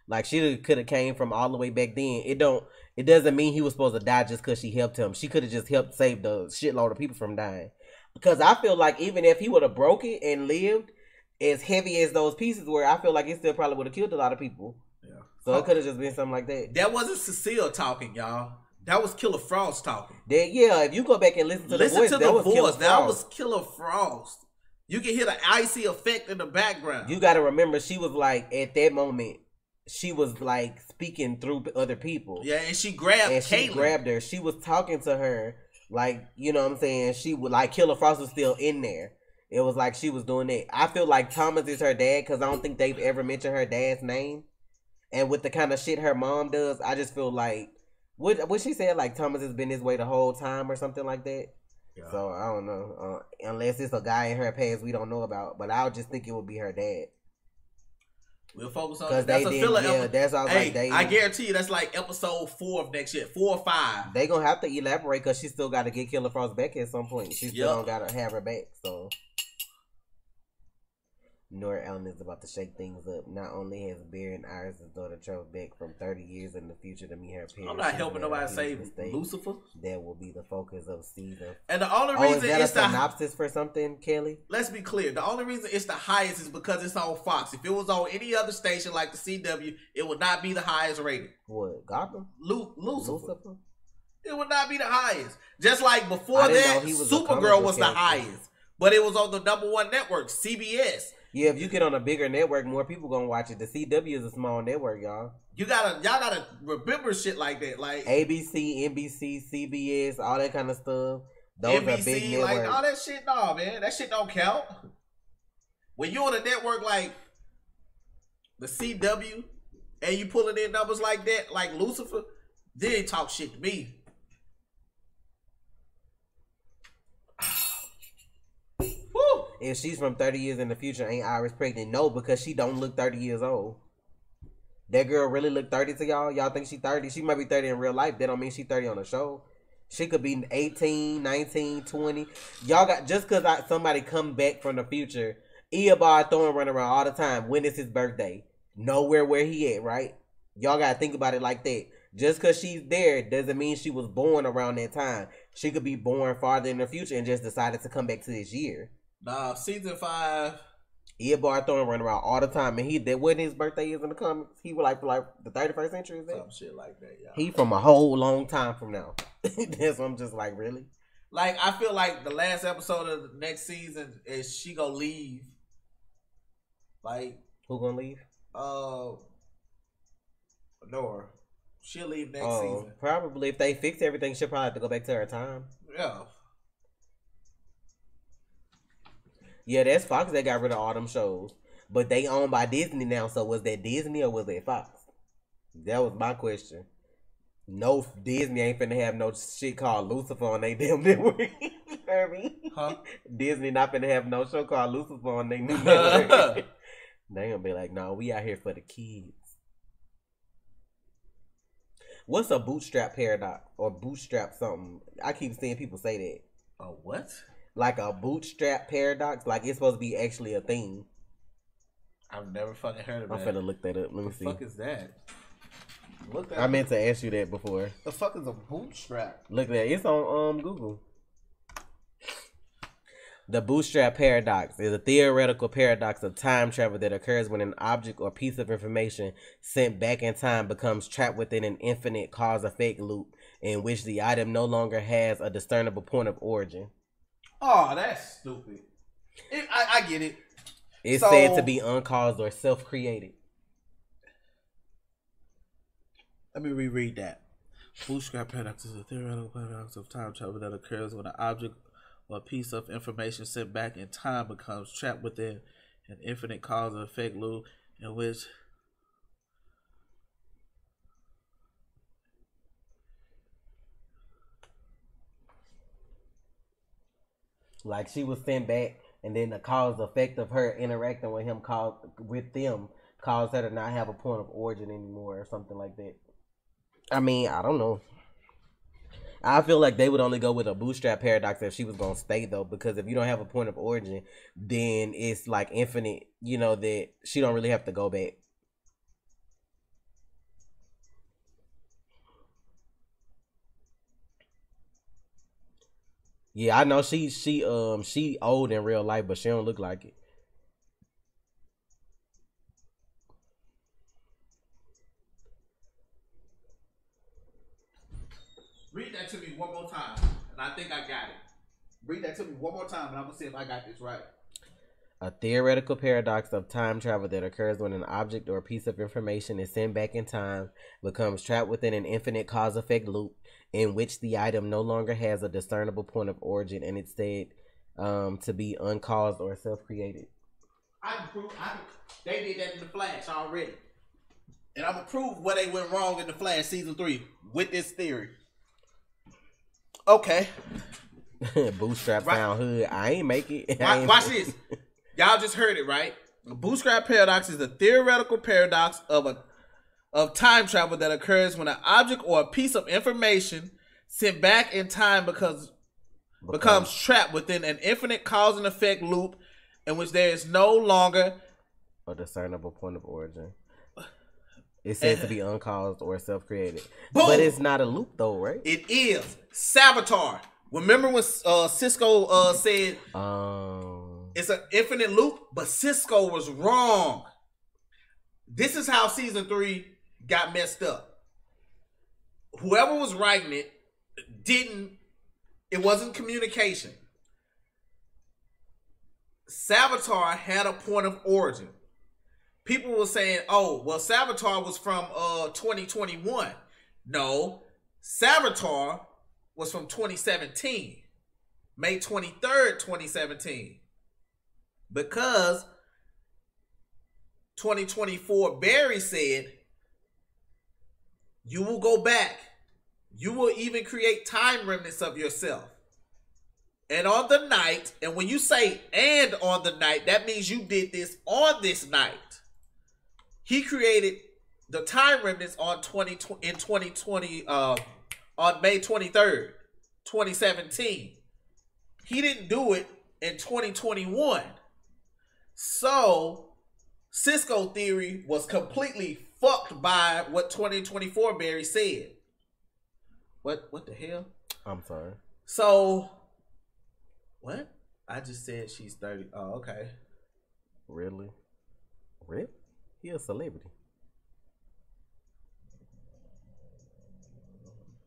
Like she could have came from all the way back then. It doesn't mean he was supposed to die just because she helped him. She could have just helped save the shitload of people from dying. Because I feel like even if he would have broke it and lived, as heavy as those pieces were, I feel like it still probably would have killed a lot of people. Yeah. So it could have just been something like that. That wasn't Cecile talking, y'all. That was Killer Frost talking. Yeah, if you go back and listen to the voice, that was Killer Frost. You can hear the icy effect in the background. You got to remember, she was like, at that moment, she was like speaking through other people. Yeah, and she grabbed Caitlyn. She grabbed her. She was talking to her, like, you know what I'm saying? She would, like, Killer Frost was still in there. It was like she was doing that. I feel like Thomas is her dad because I don't think they've ever mentioned her dad's name. And with the kind of shit her mom does, I just feel like, what she said, like, Thomas has been this way the whole time or something like that. Yeah. So, I don't know. Unless it's a guy in her past we don't know about. But I would just think it would be her dad. We'll focus on that. That's a filler episode. Yeah, that's all like I guarantee you that's like episode 4 of next year. 4 or 5. They gonna have to elaborate because she still got to get Killer Frost back at some point. She still got to have her back. So Nora Allen is about to shake things up. Not only has Barry and Iris' daughter traveled back from 30 years in the future to meet her parents. I'm not helping nobody save Lucifer. That will be the focus of season. And the only reason is that it's a synopsis for something, Kelly? Let's be clear. The only reason it's the highest is because it's on Fox. If it was on any other station like the CW, it would not be the highest rated. What? Gotham? Lucifer. It would not be the highest. Just like before that, Supergirl was the highest. But it was on the #1 network, CBS. Yeah, if you get on a bigger network, more people gonna watch it. The CW is a small network, y'all. Y'all gotta remember shit like that, like ABC, NBC, CBS, all that kind of stuff. Those NBC, are big networks. Like all that shit, nah, man, that shit don't count. When you on a network like the CW and you pulling in numbers like that, like Lucifer, they ain't talk shit to me. If she's from 30 years in the future, ain't Iris pregnant? No, because she don't look 30 years old. That girl really look 30 to y'all? Y'all think she 30? She might be 30 in real life. That don't mean she 30 on the show. She could be 18, 19, 20. Y'all got, just because somebody come back from the future, Eobard Thorne run around all the time. When is his birthday? Nowhere where he at, right? Y'all got to think about it like that. Just because she's there doesn't mean she was born around that time. She could be born farther in the future and just decided to come back to this year. Nah, season 5. Eobard Thorne run around all the time, and that wasn't his birthday is in the comics. He was like for like the 31st century. Is that? Some shit like that, y'all. He from a whole long time from now. That's I'm just like, really. Like I feel like the last episode of the next season is she gonna leave. Like who gonna leave? Nora. She'll leave next season. Probably if they fix everything, she'll probably have to go back to her time. Yeah. Yeah, that's Fox that got rid of all them shows. But they owned by Disney now, so was that Disney or was that Fox? That was my question. No, Disney ain't finna have no shit called Lucifer on their damn network. You heard me? Huh? Disney not finna have no show called Lucifer on their new network. They gonna be like, no, we out here for the kids. What's a bootstrap paradox or bootstrap something? I keep seeing people say that. A what? Like a bootstrap paradox, like it's supposed to be actually a thing. I've never fucking heard of that. I'm finna look that up. Let me see. What the fuck is that? Look that I meant to ask you that before. The fuck is a bootstrap? Look at that. It's on Google. The bootstrap paradox is a theoretical paradox of time travel that occurs when an object or piece of information sent back in time becomes trapped within an infinite cause-effect loop in which the item no longer has a discernible point of origin. Oh, that's stupid. I get it. It's said to be uncaused or self-created. Let me reread that. Bootstrap paradox is a theoretical paradox of time travel that occurs when an object or a piece of information sent back in time becomes trapped within an infinite cause and effect loop in which like she was sent back, and then the cause effect of her interacting with him caused her to not have a point of origin anymore, or something like that. I mean, I don't know. I feel like they would only go with a bootstrap paradox if she was gonna stay though, because if you don't have a point of origin, then it's like infinite. You know that she don't really have to go back. Yeah, I know she old in real life, but she don't look like it. I think I got it. Read that to me one more time, and I'm gonna see if I got this right. A theoretical paradox of time travel that occurs when an object or a piece of information is sent back in time becomes trapped within an infinite cause-effect loop in which the item no longer has a discernible point of origin and it's said to be uncaused or self-created. They did that in The Flash already. And I'm going to prove where they went wrong in The Flash Season 3 with this theory. Okay. Bootstrap found hood. I ain't make it. Watch this. Y'all just heard it, right? The bootstrap paradox is a theoretical paradox of time travel that occurs when an object or a piece of information sent back in time becomes trapped within an infinite cause and effect loop in which there is no longer a discernible point of origin. It says to be uncaused or self-created. Boom. But it's not a loop though, right? It is. Saboteur. Remember when Cisco said it's an infinite loop, but Cisco was wrong. This is how season 3 got messed up. Whoever was writing it it wasn't communication. Saboteur had a point of origin. People were saying, oh, well, Saboteur was from 2021. No, Saboteur was from 2017. May 23rd, 2017. Because 2024, Barry said, you will go back. You will even create time remnants of yourself. And on the night, and when you say and on the night, that means you did this on this night. He created the time remnants on 2020 on May 23rd, 2017. He didn't do it in 2021. So Cisco theory was completely fucked by what 2024 Barry said. What the hell? I'm sorry. So what? I just said she's 30. Oh, okay. Really? Rip? He a celebrity.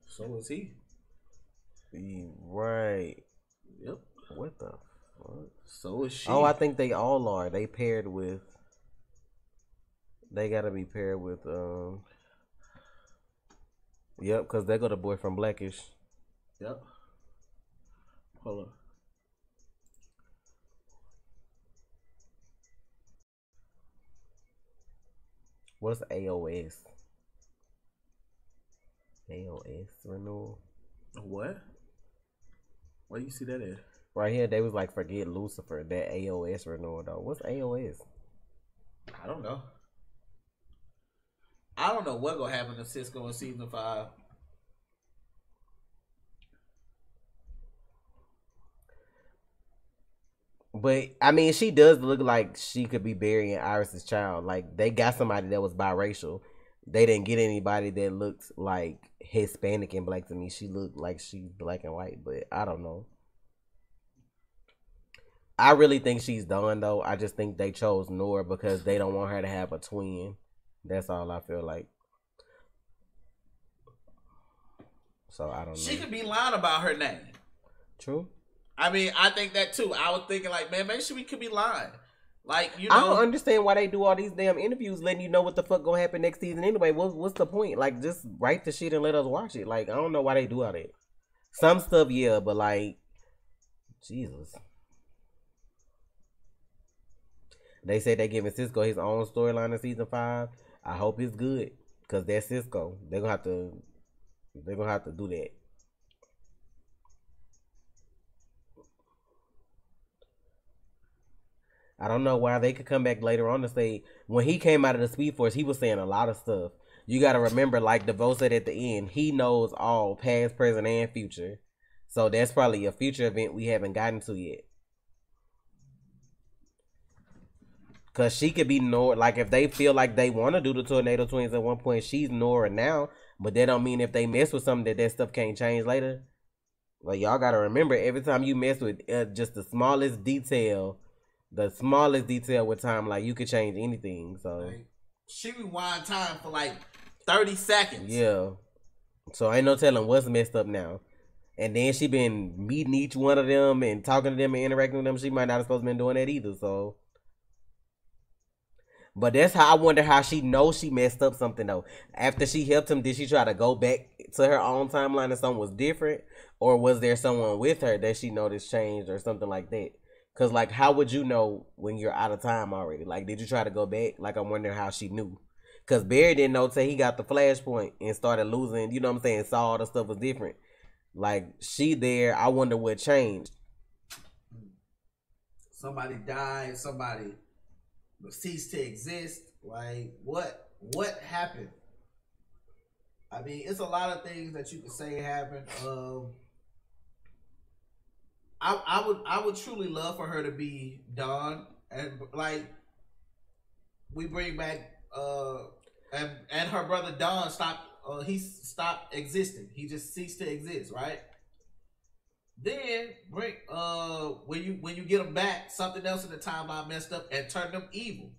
So is he. Right. Yep. What the fuck? So is she. Oh, I think they all are. They paired with. They gotta be paired with. Yep, because they got a boy from Blackish. Yep. Hold on. What's AOS? AOS renewal. What? Where do you see that at? Right here, they was like, forget Lucifer. That AOS renewal though. What's AOS? I don't know. I don't know what gonna happen to Cisco in season 5. But I mean, she does look like she could be burying Iris's child. Like they got somebody that was biracial. They didn't get anybody that looked like Hispanic and black to me. She looked like she's black and white, but I don't know. I really think she's done though. I just think they chose Noor because they don't want her to have a twin. That's all I feel like. So I don't know. She could be lying about her name. True. I mean, I think that too. I was thinking like, man, maybe we could be lying. Like, you know, I don't understand why they do all these damn interviews letting you know what the fuck gonna happen next season anyway. What's the point? Like, just write the shit and let us watch it. Like, I don't know why they do all that. Some stuff, yeah, but like, Jesus. They say they giving Cisco his own storyline in season 5. I hope it's good, cause that's Cisco. They're gonna have to do that. I don't know why they could come back later on to say when he came out of the Speed Force, he was saying a lot of stuff. You got to remember, like DeVoe said at the end, he knows all past, present, and future. So that's probably a future event we haven't gotten to yet. Because she could be Nora. Like, if they feel like they want to do the Tornado Twins at one point, she's Nora now. But that don't mean if they mess with something that stuff can't change later. Like, y'all got to remember, every time you mess with just the smallest detail with time, like, you could change anything. So like, she rewind time for like 30 seconds. Yeah. So ain't no telling what's messed up now. And then she been meeting each one of them and talking to them and interacting with them. She might not have supposed to been doing that either. So, but that's how I wonder how she knows she messed up something though. After she helped him, did she try to go back to her own timeline and something was different, or was there someone with her that she noticed changed or something like that? Cause like, how would you know when you're out of time already? Like, did you try to go back? Like, I'm wondering how she knew. Cause Barry didn't know till he got the flashpoint and started losing. You know what I'm saying? Saw all the stuff was different. Like she there, I wonder what changed. Somebody died. Somebody ceased to exist. Like what happened? I mean, it's a lot of things that you could say happened. I would truly love for her to be Dawn, and like we bring back and her brother Don stopped. He stopped existing. He just ceased to exist, right? Then bring when you get them back, something else in the timeline messed up and turn them evil.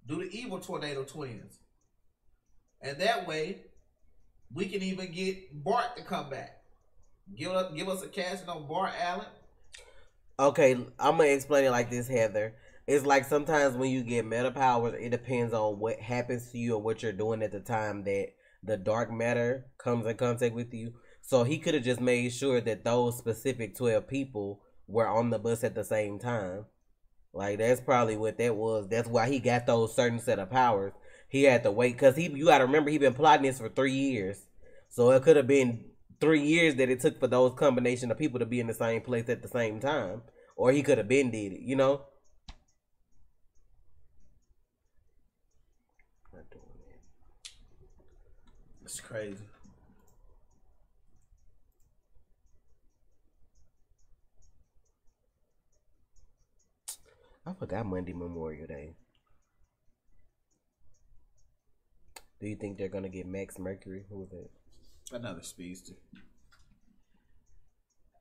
Do the evil tornado twins, and that way we can even get Bart to come back. Give us a casting on Bart Allen. Okay, I'm gonna explain it like this, Heather. It's like sometimes when you get meta powers, it depends on what happens to you or what you're doing at the time that the dark matter comes in contact with you. So he could have just made sure that those specific 12 people were on the bus at the same time. Like that's probably what that was. That's why he got those certain set of powers. He had to wait because you got to remember he been plotting this for 3 years. So it could have been 3 years that it took for those combination of people to be in the same place at the same time, or he could have been did it. You know. It's crazy. I forgot Monday Memorial Day. Do you think they're gonna get Max Mercury? Who is that? Another speedster.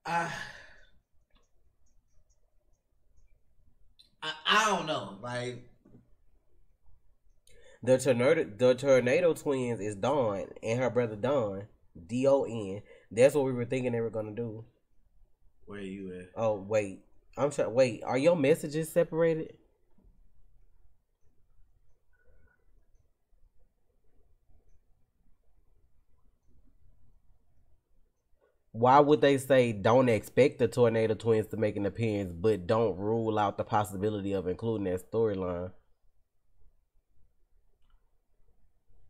I don't know. Like the tornado twins is Dawn and her brother Don. Don. That's what we were thinking they were gonna do. Where you at? Oh wait. I'm trying. Wait, are your messages separated? Why would they say don't expect the tornado twins to make an appearance, but don't rule out the possibility of including that storyline?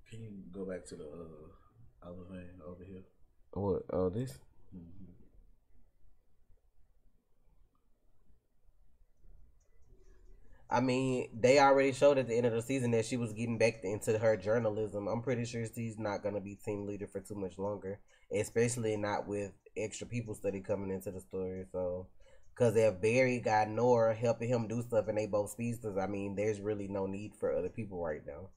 Can you go back to the other thing over here? What? Oh, this. Mm-hmm. I mean, they already showed at the end of the season that she was getting back into her journalism. I'm pretty sure she's not going to be team leader for too much longer, especially not with extra people study coming into the story. So, because if Barry got Nora helping him do stuff and they both speedsters, I mean, there's really no need for other people right now.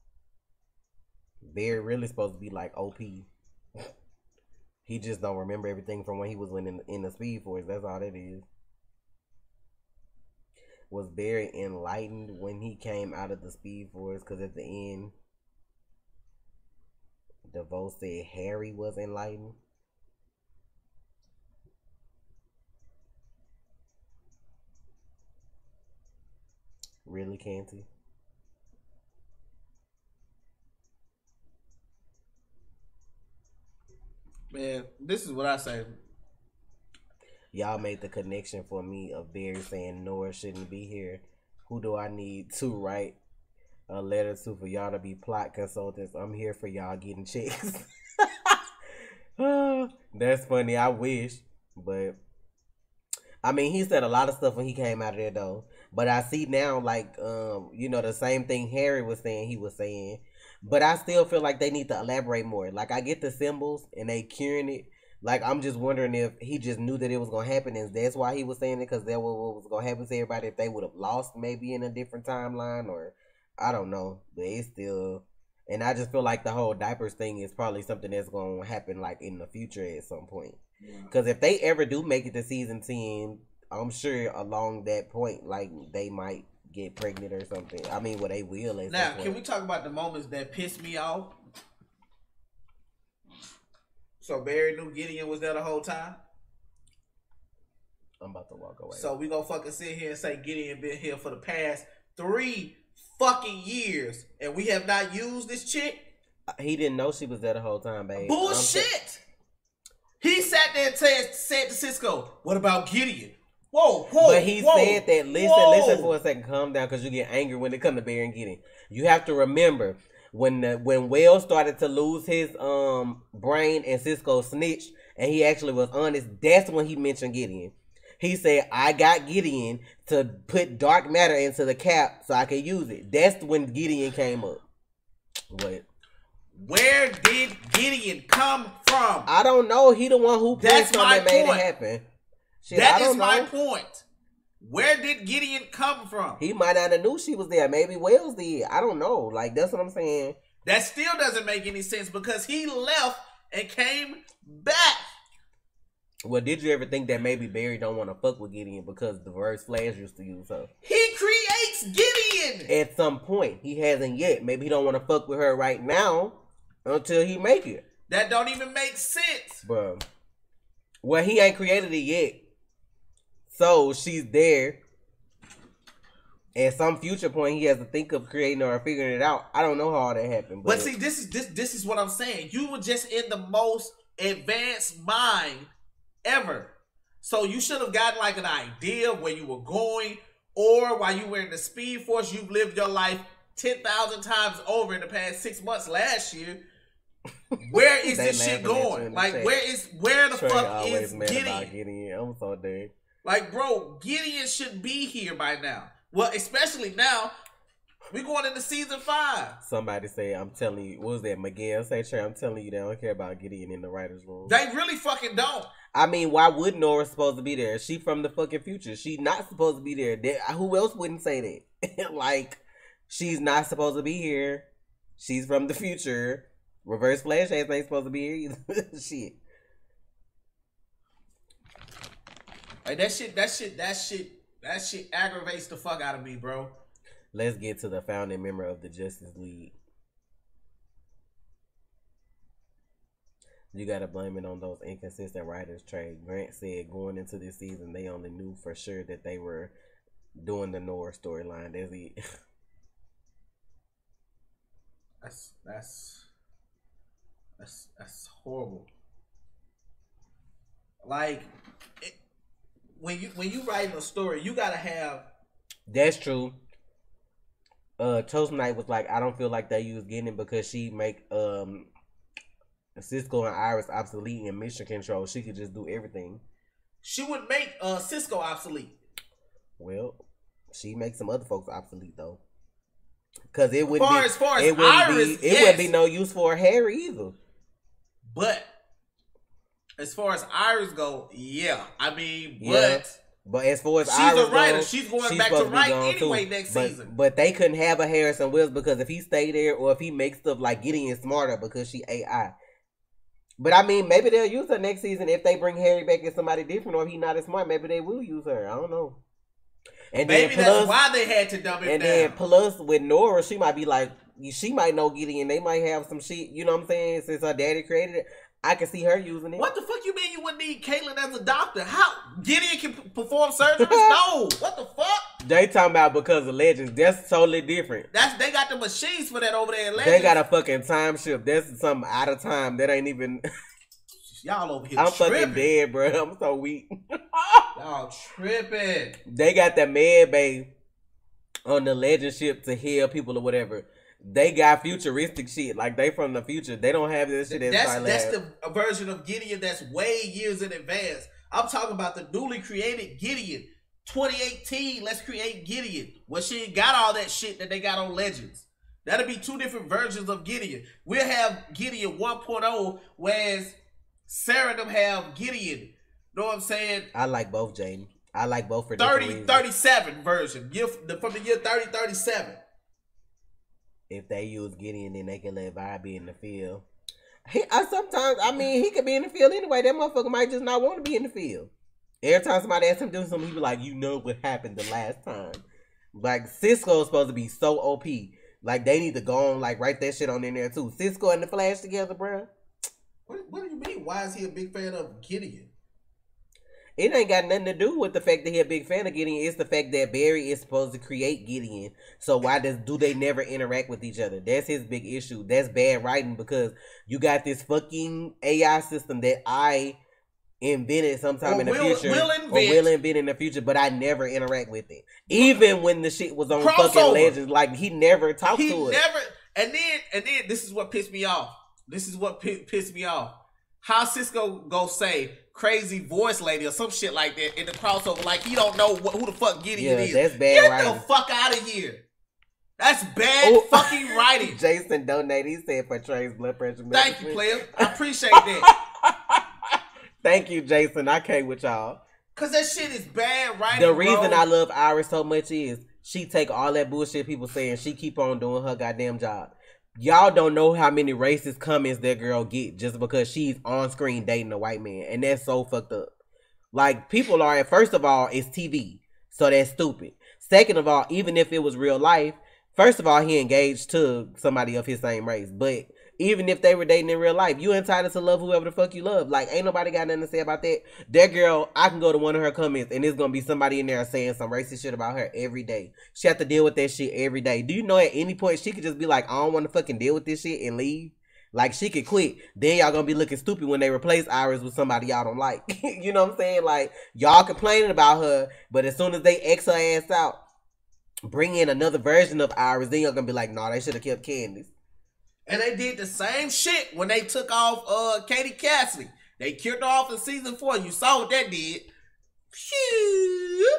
Barry really supposed to be like OP. He just don't remember everything from when he was in the Speed Force. That's all that is. Was Barry enlightened when he came out of the Speed Force? Because at the end, DeVoe said Harry was enlightened. Really, Canty? Man, this is what I say. Y'all made the connection for me of Barry saying Nora shouldn't be here. Who do I need to write a letter to for y'all to be plot consultants? I'm here for y'all getting checks. That's funny. I wish. But, I mean, he said a lot of stuff when he came out of there, though. But I see now, like, you know, the same thing Harry was saying, he was saying. But I still feel like they need to elaborate more. Like, I get the symbols and they curing it. Like, I'm just wondering if he just knew that it was going to happen and that's why he was saying it, because that was what was going to happen to everybody if they would have lost maybe in a different timeline, or I don't know. But it's still, and I just feel like the whole diapers thing is probably something that's going to happen like in the future at some point. Because if they ever do make it to season 10, I'm sure along that point, like, they might get pregnant or something. I mean, well, they will. Now, can we talk about the moments that pissed me off? So Barry knew Gideon was there the whole time? I'm about to walk away. So we gonna fucking sit here and say Gideon been here for the past 3 fucking years and we have not used this chick? He didn't know she was there the whole time, babe. Bullshit! He sat there and said to Cisco, what about Gideon? Whoa. But he said that, listen for a second, calm down, because you get angry when it comes to Barry and Gideon. You have to remember, when Wells started to lose his brain and Cisco snitched, and he actually was honest, that's when he mentioned Gideon. He said, I got Gideon to put dark matter into the cap so I could use it. That's when Gideon came up. What? Where did Gideon come from? I don't know. He the one who That's my made it point. happen. Shit, That is my point. Where did Gideon come from? He might not have knew she was there. Maybe Wells did. I don't know. Like, that's what I'm saying. That still doesn't make any sense because he left and came back. Well, did you ever think that maybe Barry don't want to fuck with Gideon because the Reverse Flash used to use her? He creates Gideon. At some point. He hasn't yet. Maybe he don't want to fuck with her right now until he make it. That don't even make sense. Bro. Well, he ain't created it yet. So, she's there. At some future point, he has to think of creating her or figuring it out. I don't know how all that happened. But see, this is what I'm saying. You were just in the most advanced mind ever. So you should have gotten like an idea of where you were going, or while you were in the Speed Force, you've lived your life 10,000 times over in the past 6 months last year. Where is this shit going? Like, where the fuck is Gideon? I'm so dead. Like, bro, Gideon should be here by now. Well, especially now, we going into season 5. Somebody say, I'm telling you, what was that? Miguel say, Trey, I'm telling you, they don't care about Gideon in the writer's room. They really fucking don't. I mean, why would Nora supposed to be there? She from the fucking future. She not supposed to be there. Who else wouldn't say that? Like, she's not supposed to be here. She's from the future. Reverse Flash ain't supposed to be here either. Shit. Like, that shit aggravates the fuck out of me, bro. Let's get to the founding member of the Justice League. You gotta blame it on those inconsistent writers, Trey. Grant said going into this season, they only knew for sure that they were doing the Nora storyline. That's horrible. Like, when you writing a story, you gotta have. That's true. Toast Knight was like, I don't feel like they use Gideon because she make Cisco and Iris obsolete in mission control. She could just do everything. She would make Cisco obsolete. Well, she makes some other folks obsolete though. Cause it wouldn't be no use for Harry either. But as far as Iris go, yeah. I mean, but as far as she's Iris a writer, goes, she's going back to write anyway next season. But they couldn't have a Harrison Wills because if he stay there or if he makes stuff like Gideon smarter because she AI. But I mean, maybe they'll use her next season if they bring Harry back as somebody different, or if he's not as smart. Maybe they will use her. I don't know. And maybe that's why they had to dumb him down. And then plus with Nora, she might be like, she might know Gideon. They might have some shit. You know what I'm saying? Since her daddy created it, I can see her using it. What the fuck you mean you wouldn't need Caitlyn as a doctor? How Gideon can perform surgery? No. What the fuck? They talking about because of Legends. That's totally different. They got the machines for that over there in Legends. They got a fucking time shift. That's something out of time. That ain't even. Y'all over here I'm tripping. Fucking dead, bro. I'm so weak. Y'all tripping. They got the med bay on the Legend ship to heal people or whatever. They got futuristic shit. Like, they from the future. They don't have this shit that's the version of Gideon that's way years in advance. I'm talking about the newly created Gideon. 2018, let's create Gideon. Well, she ain't got all that shit that they got on Legends. That'll be 2 different versions of Gideon. We'll have Gideon 1.0, whereas Sarah and them have Gideon. Know what I'm saying? I like both, Jaden. I like both for 3037 version. From the year 3037. If they use Gideon, then they can let Vi be in the field. He could be in the field anyway. That motherfucker might just not want to be in the field. Every time somebody asks him to do something, he be like, you know what happened the last time. Like, Cisco's supposed to be so OP. Like, they need to go on, like, write that shit on in there, too. Cisco and the Flash together, bro. What do you mean? Why is he a big fan of Gideon? It ain't got nothing to do with the fact that he a big fan of Gideon. It's the fact that Barry is supposed to create Gideon. So why do they never interact with each other? That's his big issue. That's bad writing because you got this fucking AI system that I invented sometime in the future. Will invent in the future, but I never interact with it. Even when the shit was on fucking Legends, like he never talked to it. And then this is what pissed me off. Pissed me off. How Cisco go say crazy voice lady or some shit like that in the crossover, like he don't know who the fuck Gideon is. That's bad writing. Get the fuck out of here. That's bad fucking writing. Jason donated. He said for Trey's blood pressure medicine. Thank you, player. I appreciate that. Thank you, Jason. I came with y'all. Cause that shit is bad writing. The reason I love Iris so much is she take all that bullshit people saying, she keep on doing her goddamn job. Y'all don't know how many racist comments that girl get just because she's on screen dating a white man. And that's so fucked up. Like, people are, first of all, it's TV. So that's stupid. Second of all, even if it was real life, first of all, he engaged to somebody of his same race. But even if they were dating in real life, you entitled to love whoever the fuck you love. Like, ain't nobody got nothing to say about that. That girl, I can go to one of her comments and there's going to be somebody in there saying some racist shit about her every day. She have to deal with that shit every day. Do you know at any point she could just be like, I don't want to fucking deal with this shit and leave? Like, she could quit. Then y'all going to be looking stupid when they replace Iris with somebody y'all don't like. You know what I'm saying? Like, y'all complaining about her, but as soon as they X her ass out, bring in another version of Iris, then y'all going to be like, nah, they should have kept Candace. And they did the same shit when they took off Katie Cassidy. They killed her off in season 4. You saw what that did. Phew.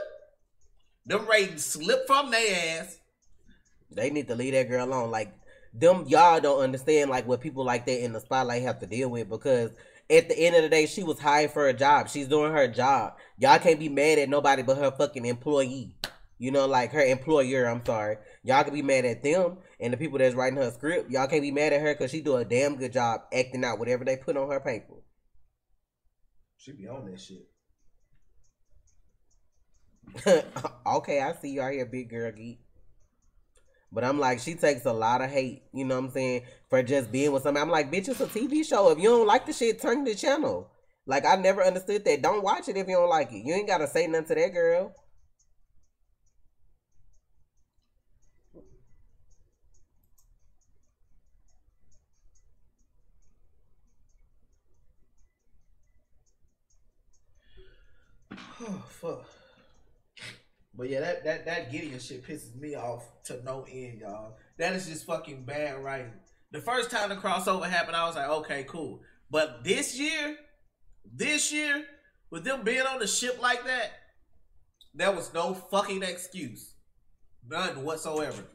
Them ratings slipped from their ass. They need to leave that girl alone. Like, them, y'all don't understand like what people like that in the spotlight have to deal with, because at the end of the day, she was hired for a job. She's doing her job. Y'all can't be mad at nobody but her fucking employee. You know, like her employer, I'm sorry. Y'all can be mad at them and the people that's writing her script. Y'all can't be mad at her because she do a damn good job acting out whatever they put on her paper. She be on that shit. Okay, I see you out here, big girl geek. But I'm like, she takes a lot of hate, you know what I'm saying, for just being with somebody. I'm like, bitch, it's a TV show. If you don't like the shit, turn the channel. Like, I never understood that. Don't watch it if you don't like it. You ain't got to say nothing to that girl. Oh, fuck. But yeah, that Gideon shit pisses me off to no end, y'all. That is just fucking bad writing. The first time the crossover happened, I was like, okay, cool. But this year, with them being on the ship like that, there was no fucking excuse. None whatsoever.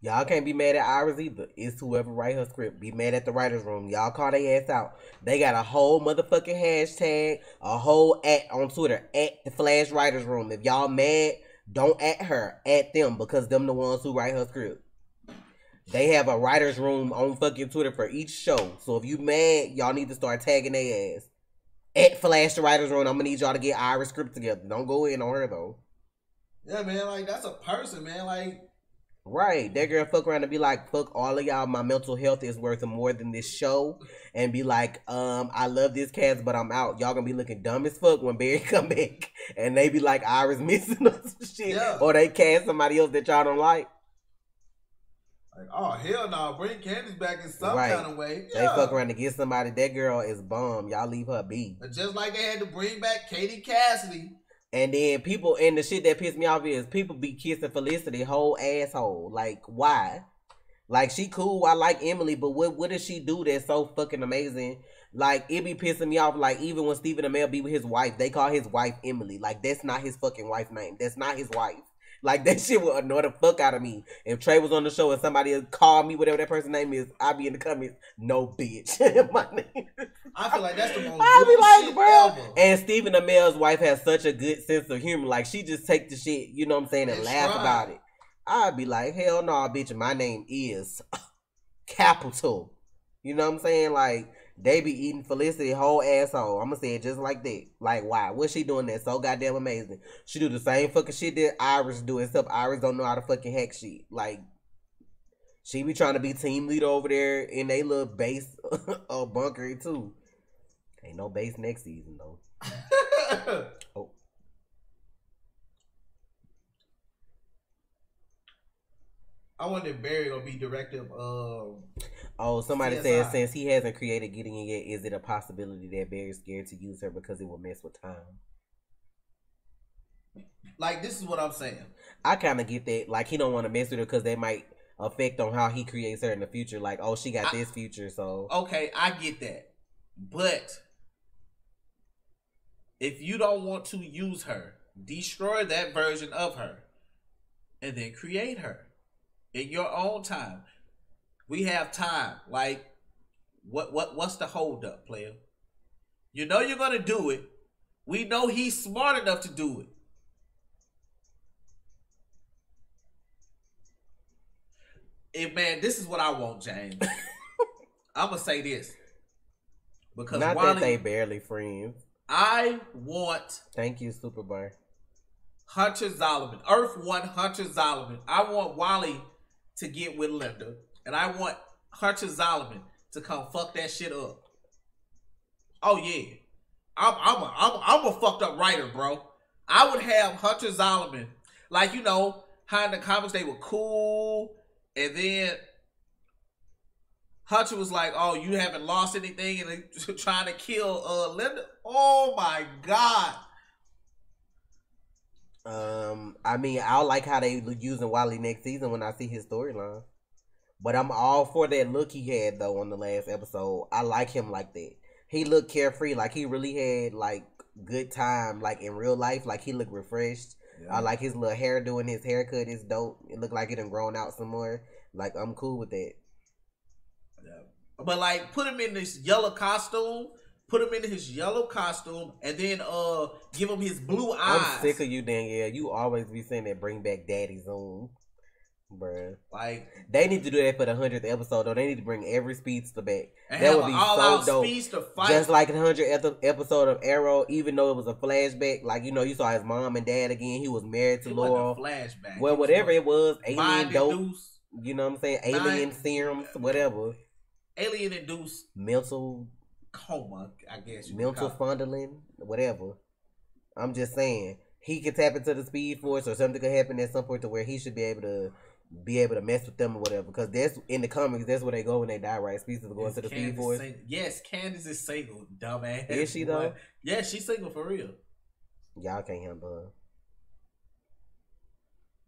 Y'all can't be mad at Iris either. It's whoever write her script. Be mad at the writer's room. Y'all call their ass out. They got a whole motherfucking hashtag, a whole at on Twitter, at the Flash Writers Room. If y'all mad, don't at her. At them, because them the ones who write her script. They have a writer's room on fucking Twitter for each show. So if you mad, y'all need to start tagging their ass. At Flash the Writers Room, I'm gonna need y'all to get Iris script together. Don't go in on her though. Yeah, man, like that's a person, man. Like, right, that girl fuck around and be like, fuck all of y'all, my mental health is worth more than this show, and be like, I love this cast, but I'm out. Y'all gonna be looking dumb as fuck when Barry come back, and they be like, Iris missing or some shit, yeah. Or they cast somebody else that y'all don't like. Like, oh hell no, bring Candace back in some kind of way. Yeah. They fuck around to get somebody. That girl is bum. Y'all leave her be. Just like they had to bring back Katie Cassidy. And then people, and the shit that pissed me off is people be kissing Felicity whole asshole. Like, why? Like, she cool. I like Emily, but what does she do that's so fucking amazing? Like, it be pissing me off. Like, even when Stephen Amell be with his wife, they call his wife Emily. Like, that's not his fucking wife's name. That's not his wife. Like, that shit would annoy the fuck out of me. If Trey was on the show and somebody called me whatever that person's name is, I'd be in the comments, no bitch. My name. I feel like that's the most I'd be like, shit bro. ever. And Stephen Amell's wife has such a good sense of humor. Like, she just take the shit, you know what I'm saying, and laugh about it. I'd be like, hell no, bitch, my name is Capital. You know what I'm saying? Like, they be eating Felicity whole asshole. I'm gonna say it just like that. Like, why? What's she doing that so goddamn amazing? She do the same fucking shit that Iris do, except Iris don't know how to fucking hack shit. Like, She be trying to be team leader over there in they little base bunker too. Ain't no base next season though. Oh. I wonder if Barry gonna be director of Oh, somebody CSI. said since he hasn't created Gideon yet, is it a possibility that Barry's scared to use her because it will mess with time? Like, this is what I'm saying. I kind of get that. Like, he don't want to mess with her because they might affect on how he creates her in the future. Like, oh, she got this future, so. Okay, I get that. But if you don't want to use her, destroy that version of her and then create her in your own time. We have time. Like, what's the hold up, player? You know you're gonna do it. We know he's smart enough to do it. Man, this is what I want, James. I'm gonna say this because not Wally, that they barely friends. I want. Thank you, Superbar. Hunter Zolomon, Earth One Hunter Zolomon. I want Wally to get with Linda, and I want Hunter Zolomon to come fuck that shit up. Oh yeah, I'm a fucked up writer, bro. I would have Hunter Zolomon, like, you know how in the comics they were cool, and then Hunter was like, "Oh, you haven't lost anything," and they trying to kill Linda. Oh my god. I mean, I like how they using Wally next season when I see his storyline. But I'm all for that look he had though on the last episode. I like him like that. He looked carefree, like he really had like good time, like in real life. Like he looked refreshed. Yeah. I like his little hairdo and his haircut is dope. It looked like it done grown out some more. Like I'm cool with that. Yeah. But like, put him in this yellow costume. Put him in his yellow costume, and then give him his blue eyes. I'm sick of you, Danielle. You always be saying that bring back Daddy Zoom, bruh. Like, they need to do that for the 100th episode, though. They need to bring every speedster back. And that would be so dope. Speedster fight. Just like the 100th episode of Arrow, even though it was a flashback, like, you know, you saw his mom and dad again. He was married to Laurel. Flashback. Well, whatever it was, alien dope. Induced. You know what I'm saying? Alien serums, whatever. Alien induced mental coma, I guess. Mental fondling, whatever. I'm just saying, he could tap into the Speed Force, or something could happen at some point to where he should be able to mess with them or whatever. Because that's in the comics, that's where they go when they die, right? Speedsters go into the Speed Force. Yes, Candace is single, dumbass. Is she though? Yeah, she's single for real. Y'all can't handle her.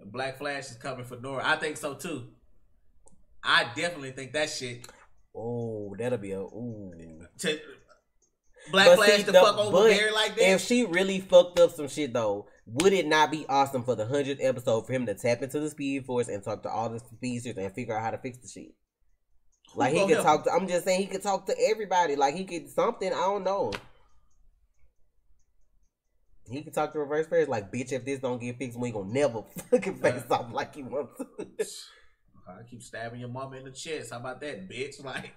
Black Flash is coming for Nora. I think so too. I definitely think that shit. Oh, that'll be a Black Flash to fuck over Barry like that. If she really fucked up some shit though, would it not be awesome for the 100th episode for him to tap into the Speed Force and talk to all the speedsters and figure out how to fix the shit? Like he could talk to. I'm just saying he could talk to everybody. Like he could something. I don't know. He could talk to Reverse Fairs like, bitch, if this don't get fixed, we ain't gonna never fucking face off like he wants to. I keep stabbing your mama in the chest. How about that, bitch? Like,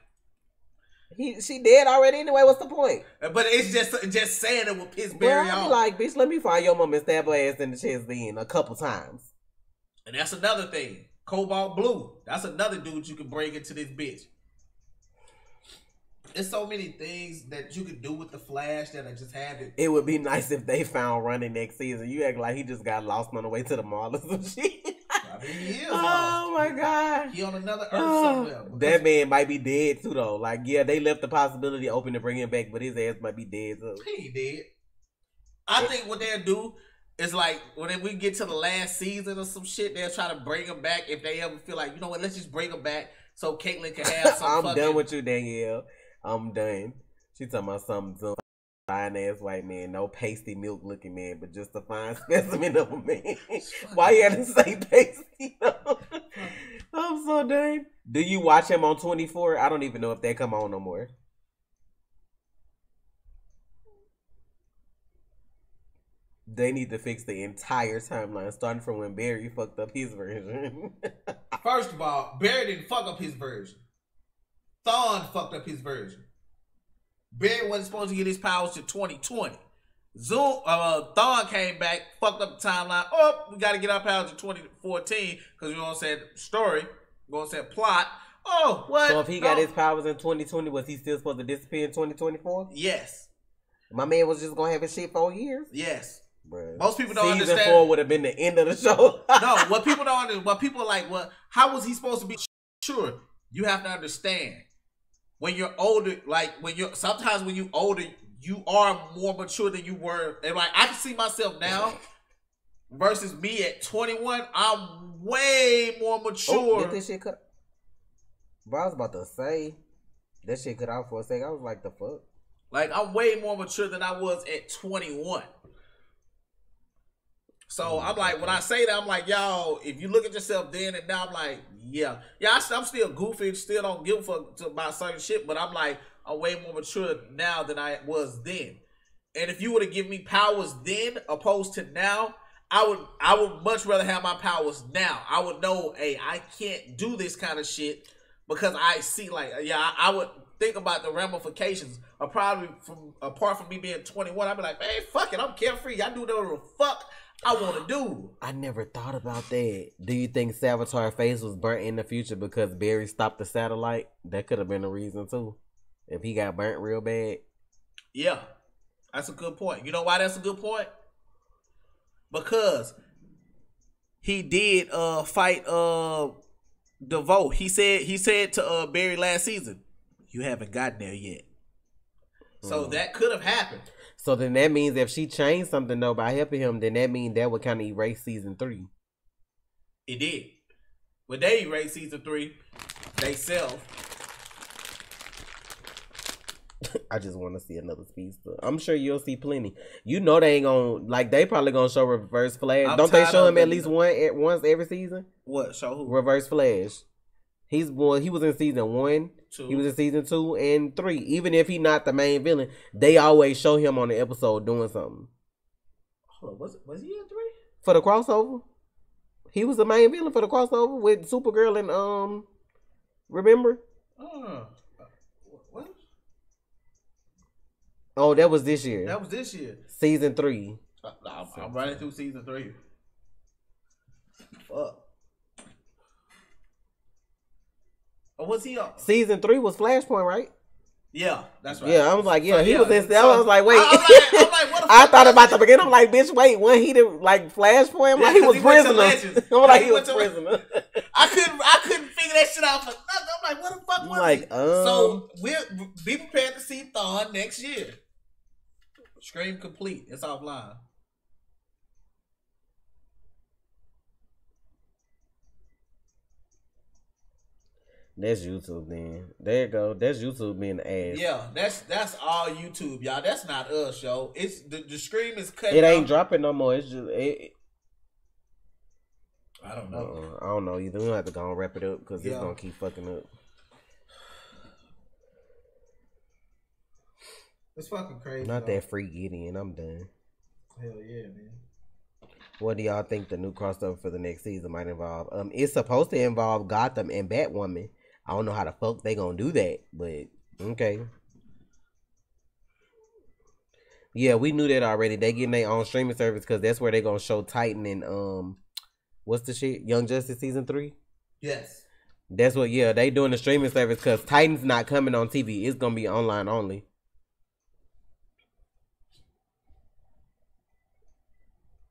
she dead already anyway. What's the point? But it's just saying it will piss Barry off. Like, bitch, let me find your mama and stab her ass in the chest then a couple times. And that's another thing. Cobalt Blue. That's another dude you can bring into this bitch. There's so many things that you could do with the Flash that I just have it. It would be nice if they found running next season. You act like he just got lost on the way to the mall or some shit. I mean, he is lost. My God. He on another Earth somewhere. That man might be dead too though. Like, yeah, they left the possibility open to bring him back, but his ass might be dead too. He dead. I think what they'll do is like, when we get to the last season or some shit, they'll try to bring him back if they ever feel like, you know what, let's just bring him back so Caitlyn can have some I'm done with you, Danielle. I'm done. She talking about some fine ass white man, no pasty milk looking man, but just a fine specimen of a man. Why you had to say pasty? I'm so done. Do you watch him on 24? I don't even know if they come on no more. They need to fix the entire timeline, starting from when Barry fucked up his version. First of all, Barry didn't fuck up his version. Thawne fucked up his version. Barry wasn't supposed to get his powers to 2020. Thawne came back, fucked up the timeline. Oh, we got to get our powers to 2014 because we don't say the story. gonna say plot. Oh, what? So if he got his powers in 2020, was he still supposed to disappear in 2024? Yes. My man was just gonna have his shit 4 years. Yes. Bruh. Most people don't Season understand. 4 would have been the end of the show. No, what people don't understand. What people are like, well, how was he supposed to be sure? You have to understand when you're older. Like sometimes when you're older, you are more mature than you were. And like I can see myself now versus me at 21. I'm way more mature. Get this shit cut. Bro, I was about to say that shit cut out for a second. I was like, the fuck. Like I'm way more mature than I was at 21. So I'm like, when I say that, I'm like, y'all, if you look at yourself then and now, I'm like, yeah, I'm still goofy, still don't give a fuck about certain shit, but I'm like, I'm way more mature now than I was then. And if you would have given me powers then opposed to now, I would much rather have my powers now. I would know, hey, I can't do this kind of shit because I see like, yeah, I would think about the ramifications of probably apart from me being 21, I'd be like, man, fuck it, I'm carefree. I do whatever the fuck I want to do. I never thought about that. Do you think Salvatore's face was burnt in the future because Barry stopped the satellite? That could have been a reason too. If he got burnt real bad. Yeah, that's a good point. You know why that's a good point? Because he did fight the vote. He said to Barry last season, you haven't gotten there yet. So that could have happened. So then that means if she changed something though by helping him, then that means that would kind of erase season 3. It did. When they erased season 3, they self. I just want to see another speedster. I'm sure you'll see plenty. You know they ain't gonna like. They probably gonna show Reverse Flash. Don't they show him at least once every season? What show? Who? Reverse Flash. He was in season 1. 2. He was in season 2 and 3. Even if he not the main villain, they always show him on the episode doing something. Hold on, was he in 3? For the crossover? He was the main villain for the crossover with Supergirl and remember? What? Oh, that was this year. That was this year. Season 3. I'm running through season 3. Fuck. Or was he up? Season 3 was Flashpoint, right? Yeah, that's right. Yeah, I was like, yeah, So, he yeah, was in. so, I was like, wait. I'm like, what the I fuck thought was about the it? beginning. I'm like, bitch, wait. When he did like Flashpoint, I'm like, he was prisoner. I'm like, he was prisoner. I couldn't figure that shit out for nothing. I'm like, what the fuck was like, it? So we'll be prepared to see Thor next year. Scream complete. It's offline. That's YouTube then. There you go. That's YouTube being the ass. Yeah, that's all YouTube, y'all. That's not us, yo. It's the Scream is cut. It ain't dropping no more. It's just I don't know. I don't know either. We have to go and wrap it up because it's gonna keep fucking up. It's fucking crazy. Not that free Gideon. I'm done. Hell yeah, man. What do y'all think the new crossover for the next season might involve? It's supposed to involve Gotham and Batwoman. I don't know how the fuck they gonna do that, but okay. Yeah, we knew that already. They getting their own streaming service because that's where they gonna show Titan and what's the shit? Young Justice season 3. Yes. That's what. Yeah, they doing the streaming service because Titan's not coming on TV. It's gonna be online only.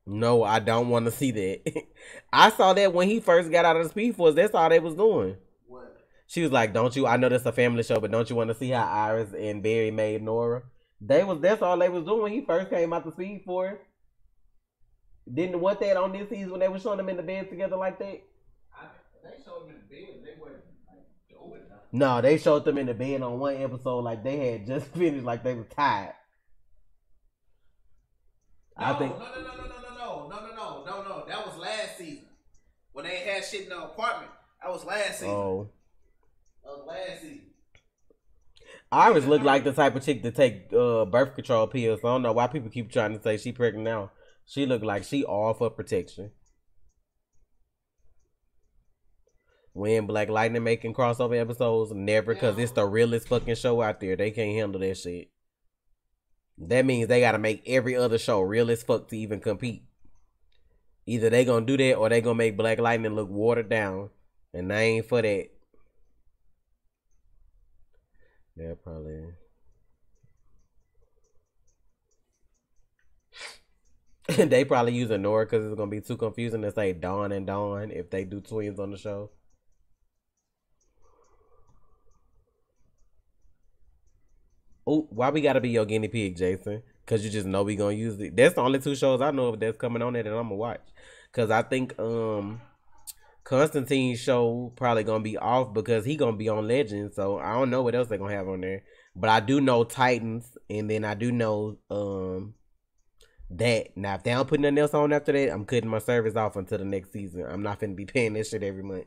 No, I don't want to see that. I saw that when he first got out of the Speed Force. That's all they was doing. What? She was like, "Don't you? I know that's a family show, but don't you want to see how Iris and Barry made Nora?" That's all they was doing when he first came out the Speed Force. Didn't want that on this season when they were showing them in the bed together like that. They showed them in the bed. They weren't like doing it. No, they showed them in the bed on one episode like they had just finished, like they was tired. No, I think. No. That was last season when they had shit in the apartment. That was last season. Oh. That was last season. Iris looked like the type of chick to take birth control pills. So I don't know why people keep trying to say she pregnant now. She looked like she all for protection. When Black Lightning making crossover episodes, never, because it's the realest fucking show out there. They can't handle that shit. That means they gotta make every other show real as fuck to even compete. Either they gonna do that or they gonna make Black Lightning look watered down. And I ain't for that. Yeah, probably. They probably use a Nora because it's gonna be too confusing to say Dawn and Dawn if they do twins on the show. Oh, why we gotta be your guinea pig, Jason? Cause you just know we gonna use it. That's the only two shows I know of that's coming on there that I'm gonna watch. Cause I think Constantine's show probably gonna be off because he gonna be on Legends. So I don't know what else they're gonna have on there. But I do know Titans, and then I do know that. Now if they don't put nothing else on after that, I'm cutting my service off until the next season. I'm not finna be paying this shit every month.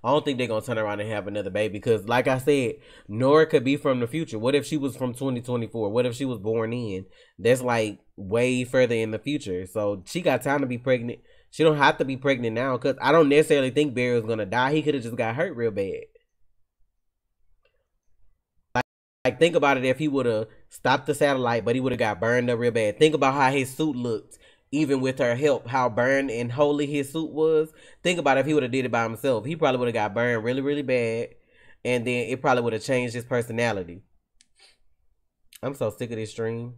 I don't think they're gonna turn around and have another baby because, like I said, Nora could be from the future. What if she was from 2024? What if she was born in? That's like way further in the future. So she got time to be pregnant. She don't have to be pregnant now because I don't necessarily think Barry was gonna die. He could have just got hurt real bad. Like think about it, if he would have stopped the satellite, but he would have got burned up real bad. Think about how his suit looked. Even with her help, how burned and holy his suit was. Think about if he would have did it by himself. He probably would have got burned really, really bad. And then it probably would have changed his personality. I'm so sick of this stream.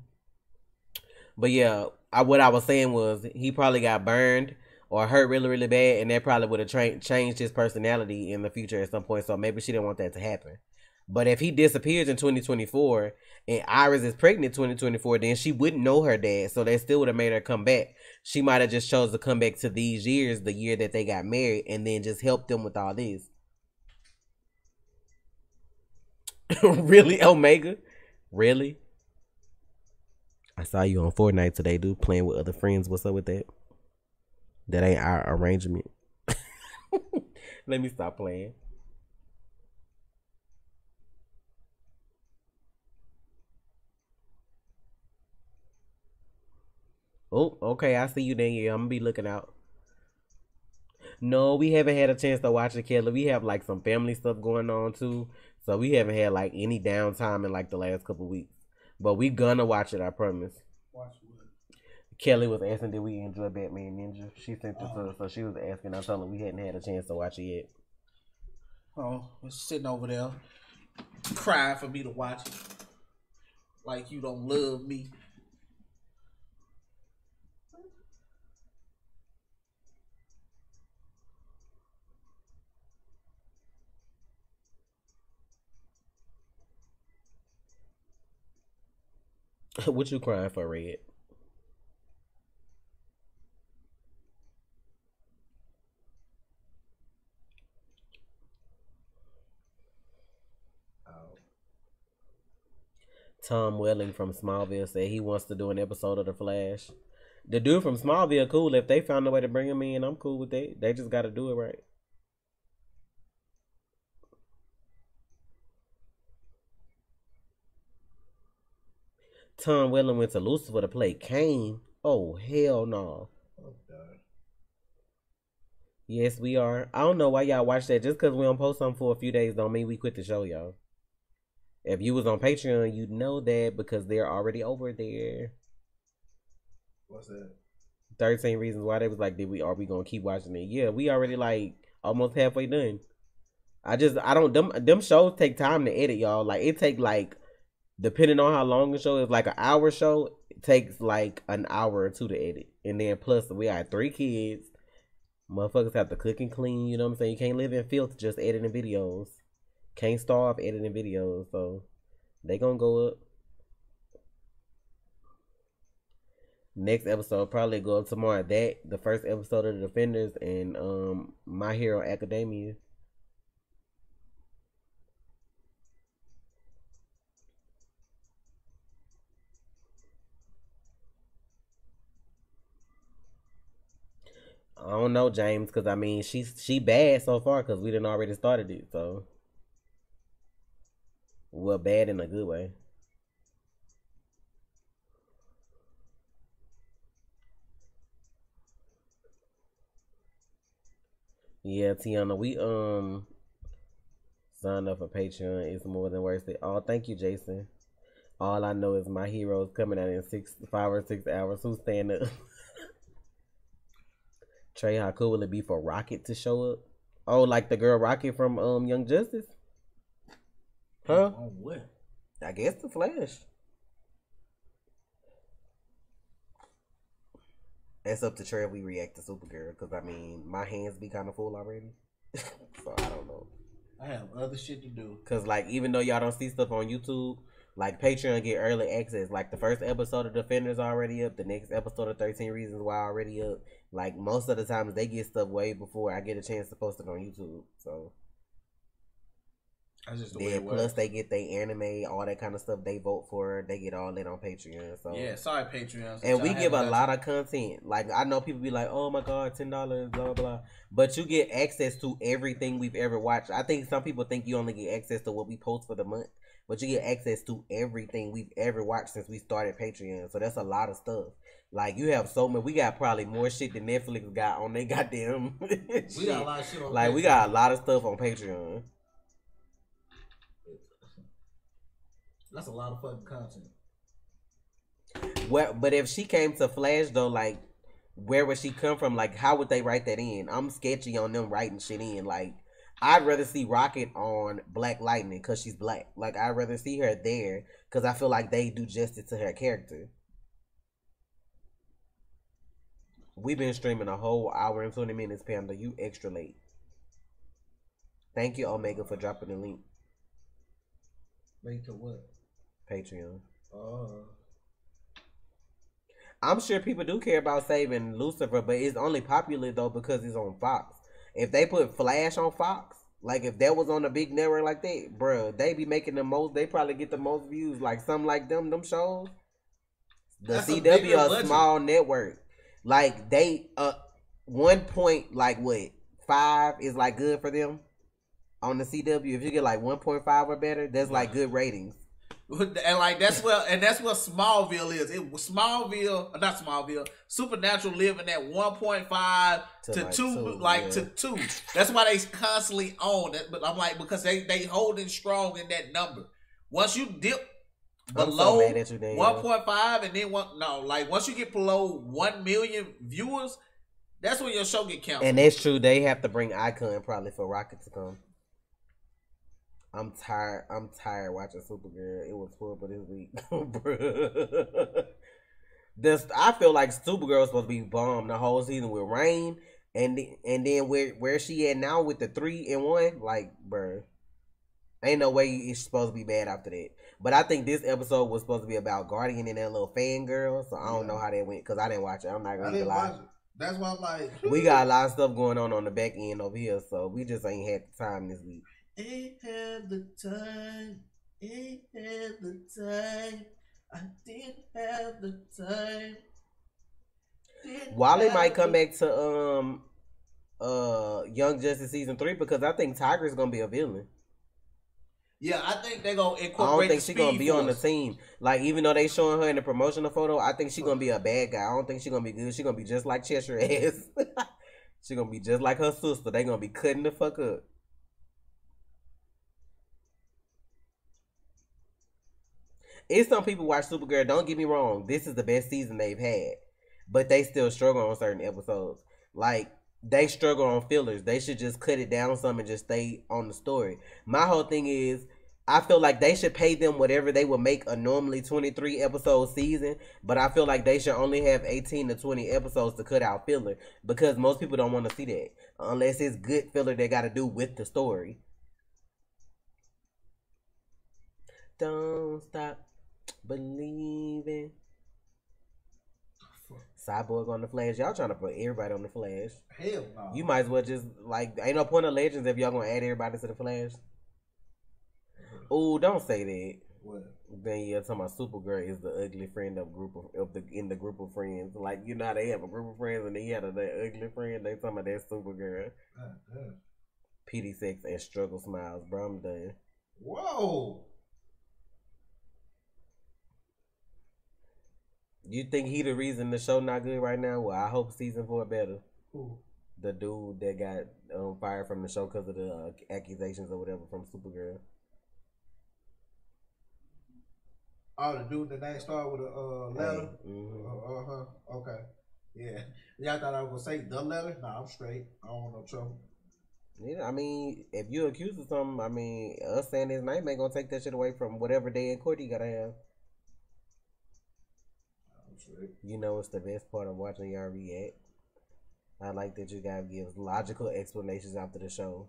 But yeah, what I was saying was he probably got burned or hurt really, really bad. And that probably would have changed his personality in the future at some point. So maybe she didn't want that to happen. But if he disappears in 2024 and Iris is pregnant in 2024, then she wouldn't know her dad. So they still would have made her come back. She might have just chose to come back to these years, the year that they got married, and then just help them with all this. Really, Omega? Really? I saw you on Fortnite today, dude, playing with other friends. What's up with that? That ain't our arrangement. Let me stop playing. Oh, okay. I see you then. Yeah, I'm gonna be looking out. No, we haven't had a chance to watch it, Kelly. We have like some family stuff going on too, so we haven't had like any downtime in like the last couple weeks. But we gonna watch it. I promise. Watch what? Kelly was asking, did we enjoy Batman Ninja? She sent it to us, so she was asking. I told her we hadn't had a chance to watch it yet. Oh, it's sitting over there, crying for me to watch it. Like you don't love me. What you crying for, Red? Tom Welling from Smallville said he wants to do an episode of The Flash. The dude from Smallville, cool. If they found a way to bring him in, I'm cool with that. They just got to do it right. Tom Welling went to Lucifer to play Kane. Oh, hell no. Oh, God. Yes, we are. I don't know why y'all watch that. Just because we don't post something for a few days don't mean we quit the show, y'all. If you was on Patreon, you'd know that because they're already over there. What's that? 13 Reasons Why. They was like, are we gonna keep watching it? Yeah, we already like almost halfway done. I don't them shows take time to edit, y'all. Like it take like, depending on how long the show is, like an hour show, it takes like an hour or two to edit. And then plus we got 3 kids. Motherfuckers have to cook and clean, you know what I'm saying? You can't live in filth just editing videos. Can't starve editing videos, so they gonna go up. Next episode probably go up tomorrow. That the first episode of The Defenders and My Hero Academia. I don't know, James, because I mean she bad so far because we done already started it, so. Well, bad in a good way. Yeah, Tiana, we signed up for Patreon. It's more than worth it. Oh, thank you, Jason. All I know is My Hero's coming out in 5 or 6 hours. Who's staying up? Trey, how cool will it be for Rocket to show up? Oh, like the girl Rocket from Young Justice? Huh? On what? I guess the Flash. It's up to Trey if we react to Supergirl, because I mean, my hands be kind of full already. So I don't know. I have other shit to do. Because, like, even though y'all don't see stuff on YouTube, like, Patreon get early access. Like, the first episode of Defenders already up. The next episode of 13 Reasons Why already up. Like, most of the times, they get stuff way before I get a chance to post it on YouTube. So, that's just the way it works. Plus, they get their anime, all that kind of stuff they vote for. They get all that on Patreon. So yeah, sorry, Patreon. And we give a lot of content. Like, I know people be like, oh my God, $10, blah, blah. But you get access to everything we've ever watched. I think some people think you only get access to what we post for the month. But you get access to everything we've ever watched since we started Patreon. So that's a lot of stuff. Like, you have so many. We got probably more shit than Netflix got on their goddamn shit. We got a lot of shit on Like, Patreon. We got a lot of stuff on Patreon. That's a lot of fucking content. Well, but if she came to Flash, though, like, where would she come from? Like, how would they write that in? I'm sketchy on them writing shit in. Like, I'd rather see Rocket on Black Lightning because she's black. Like, I'd rather see her there because I feel like they do justice to her character. We've been streaming a whole hour and 20 minutes, Panda. You extra late. Thank you, Omega, for dropping the link. Link to what? Patreon. Oh. I'm sure people do care about saving Lucifer, but it's only popular, though, because it's on Fox. If they put Flash on Fox, like if that was on a big network like that, bro, they be making the most, they probably get the most views. Like something like them shows. The That's CW a small network. Like they 1.5 is like good for them on the CW. If you get like 1.5 or better, that's like good ratings. And like that's what Smallville is. Not Smallville. Supernatural living at 1.5 to like 2, to 2. That's why they constantly own that. But I'm like, because they holding strong in that number. Once you dip below 1.5 and then once you get below 1 million viewers, that's when your show get counted. And that's true. They have to bring Icon probably for Rocket to come. I'm tired watching Supergirl. It was horrible this week. I feel like Supergirl was supposed to be bombed the whole season with Rain, and then where she at now with the 3-1, like, bruh, ain't no way it's supposed to be bad after that. But I think this episode was supposed to be about Guardian and that little fangirl, so I don't know how that went because I didn't watch it. I'm not gonna lie. That's why I'm like, we got a lot of stuff going on the back end over here, so we just ain't had the time this week. Ain't had the time. I didn't have the time. Wally might come back to Young Justice season 3 because I think Tiger's gonna be a villain. Yeah, I think they're gonna incorporate. I don't think she's gonna be on the team. Like, even though they showing her in the promotional photo, I think she's gonna be a bad guy. I don't think she's gonna be good. She's gonna be just like Cheshire ass. She's gonna be just like her sister. They gonna be cutting the fuck up. It's some people watch Supergirl. Don't get me wrong. This is the best season they've had. But they still struggle on certain episodes. Like, they struggle on fillers. They should just cut it down some and just stay on the story. My whole thing is, I feel like they should pay them whatever they would make a normally 23 episode season. But I feel like they should only have 18 to 20 episodes to cut out filler. Because most people don't want to see that. Unless it's good filler they got to do with the story. Don't stop believing. Cyborg on the Flash. Y'all trying to put everybody on the Flash. Hell no. You might as well just, like, ain't no point of Legends if y'all gonna add everybody to the Flash. Ooh, don't say that. What? Then you're talking about Supergirl is the ugly friend in the group of friends. Like, you know how they have a group of friends and then you had that ugly friend. They talking about that Supergirl. PD sex and struggle smiles. Bro, I'm done. Whoa. You think he the reason the show not good right now? Well, I hope season 4 better. Who? The dude that got fired from the show because of the accusations or whatever from Supergirl. Oh, the dude that name started with a letter? Hey, Okay. Yeah. Y'all thought I was gonna say the letter? Nah, I'm straight. I don't want no trouble. Yeah, I mean, if you accused of something, I mean, us saying his name ain't gonna take that shit away from whatever day in court he gotta have. I'm straight. You know, it's the best part of watching y'all react. I like that you guys give logical explanations after the show,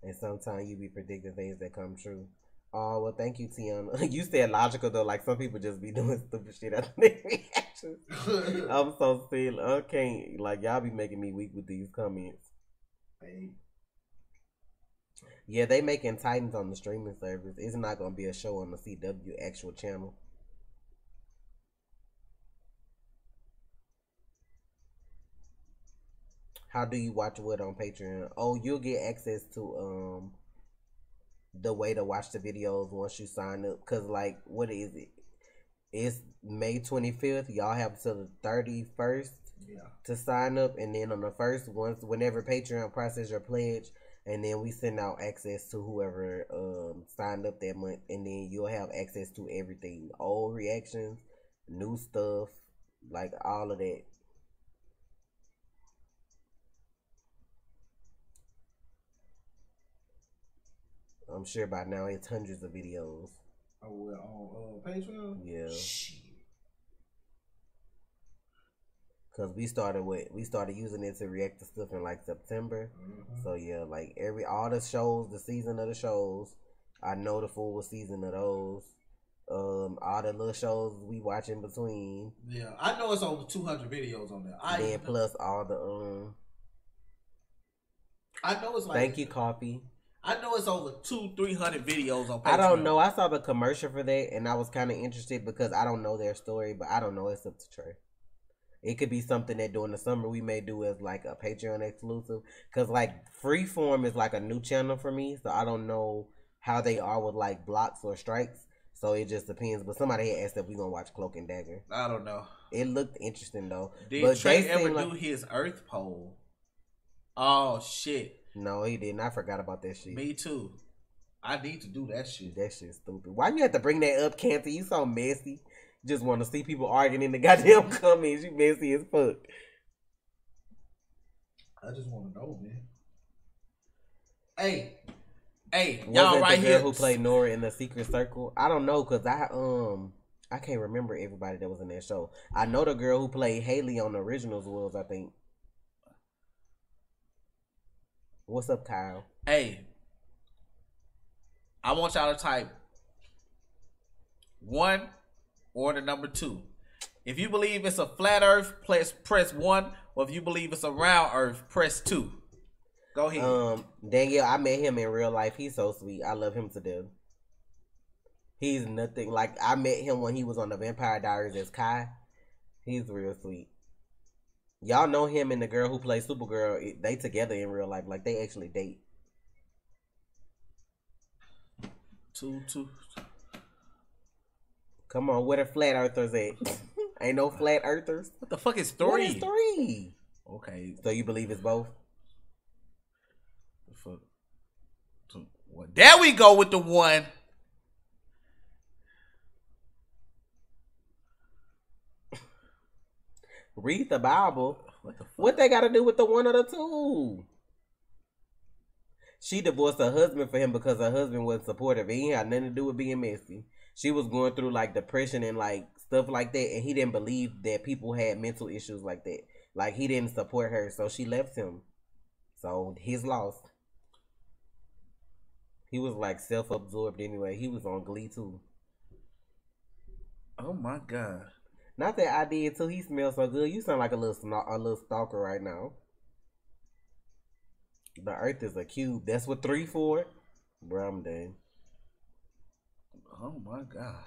and sometimes you be predicting things that come true. Oh, well, thank you, Tiana. You said logical, though. Like, some people just be doing stupid shit after their reactions. I'm so still. I can't. Like, y'all be making me weak with these comments. Hey. Yeah, they making Titans on the streaming service. It's not going to be a show on the CW actual channel. How do you watch what on Patreon? Oh, you'll get access to the way to watch the videos once you sign up. Cause like, what is it? It's May 25th. Y'all have till the 31st to sign up, and then on the first, whenever Patreon process your pledge, and then we send out access to whoever signed up that month, and then you'll have access to everything, old reactions, new stuff, like all of that. I'm sure by now it's hundreds of videos. Oh, well, on Patreon? Yeah. Shit. Cause we started using it to react to stuff in like September. Mm-hmm. So yeah, like all the shows, the season of the shows, I know the full season of those. All the little shows we watch in between. Yeah, I know it's over 200 videos on there. Then plus all the I know it's like. Thank you, Coffee. I know it's over 200-300 videos on Patreon. I don't know. I saw the commercial for that, and I was kind of interested because I don't know their story, but I don't know. It's up to Trey. It could be something that during the summer we may do as like a Patreon exclusive. Because like Freeform is like a new channel for me, so I don't know how they are with like blocks or strikes. So it just depends. But somebody had asked if we gonna watch Cloak and Dagger. I don't know. It looked interesting though. Did Trey ever do his Earth poll? Oh shit. No, he didn't. I forgot about that shit. Me too. I need to do that shit. That shit's stupid. Why you have to bring that up, Canty? You so messy. Just want to see people arguing in the goddamn comments. You messy as fuck. I just want to know, man. Hey, y'all right here. Who played Nora in the Secret Circle? I don't know, cause I can't remember everybody that was in that show. I know the girl who played Haley on the originals was, I think. What's up, Kyle? Hey, I want y'all to type 1 or the number 2. If you believe it's a flat Earth, press 1. Or if you believe it's a round Earth, press 2. Go ahead. Daniel, I met him in real life. He's so sweet. I love him to death. He's nothing like I met him when he was on the Vampire Diaries as Kai. He's real sweet. Y'all know him and the girl who plays Supergirl. They together in real life. Like, they actually date. Two. Come on, where the flat earthers at? Ain't no flat earthers. What the fuck is 3? What is 3? Okay. So you believe it's both? The fuck? Well, there we go with the 1. Read the Bible. What they got to do with the 1 or the 2? She divorced her husband for him because her husband wasn't supportive. He had nothing to do with being messy. She was going through like depression and like stuff like that, and he didn't believe that people had mental issues like that. Like, he didn't support her, so she left him. So his loss. He was like self-absorbed anyway. He was on Glee too. Oh my God. Not that I did too. He smells so good. You sound like a little stalker right now. The Earth is a cube. That's what 3 for. Bro, I'm done. Oh my God.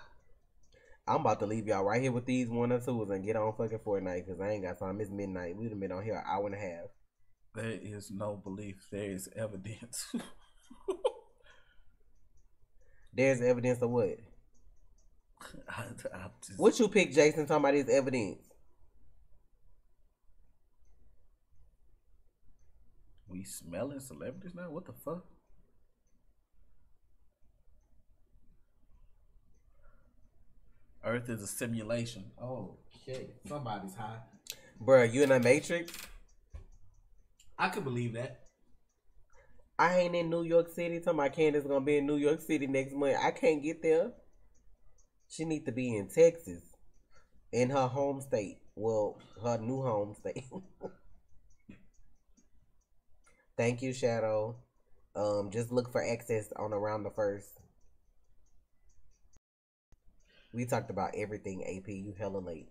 I'm about to leave y'all right here with these 1 or 2s and get on fucking Fortnite because I ain't got time. It's midnight. We've been on here an hour and a half. There is no belief. There is evidence. There's evidence of what? What you pick, Jason? Talking about his evidence. We smelling celebrities now? What the fuck? Earth is a simulation. Oh, shit. Somebody's high. Bruh, you in the Matrix? I could believe that. I ain't in New York City. Talking about Candace gonna be in New York City next month. I can't get there. She need to be in Texas. In her home state. Well, her new home state. Thank you, Shadow. Just look for access on around the 1st. We talked about everything, AP. You hella late.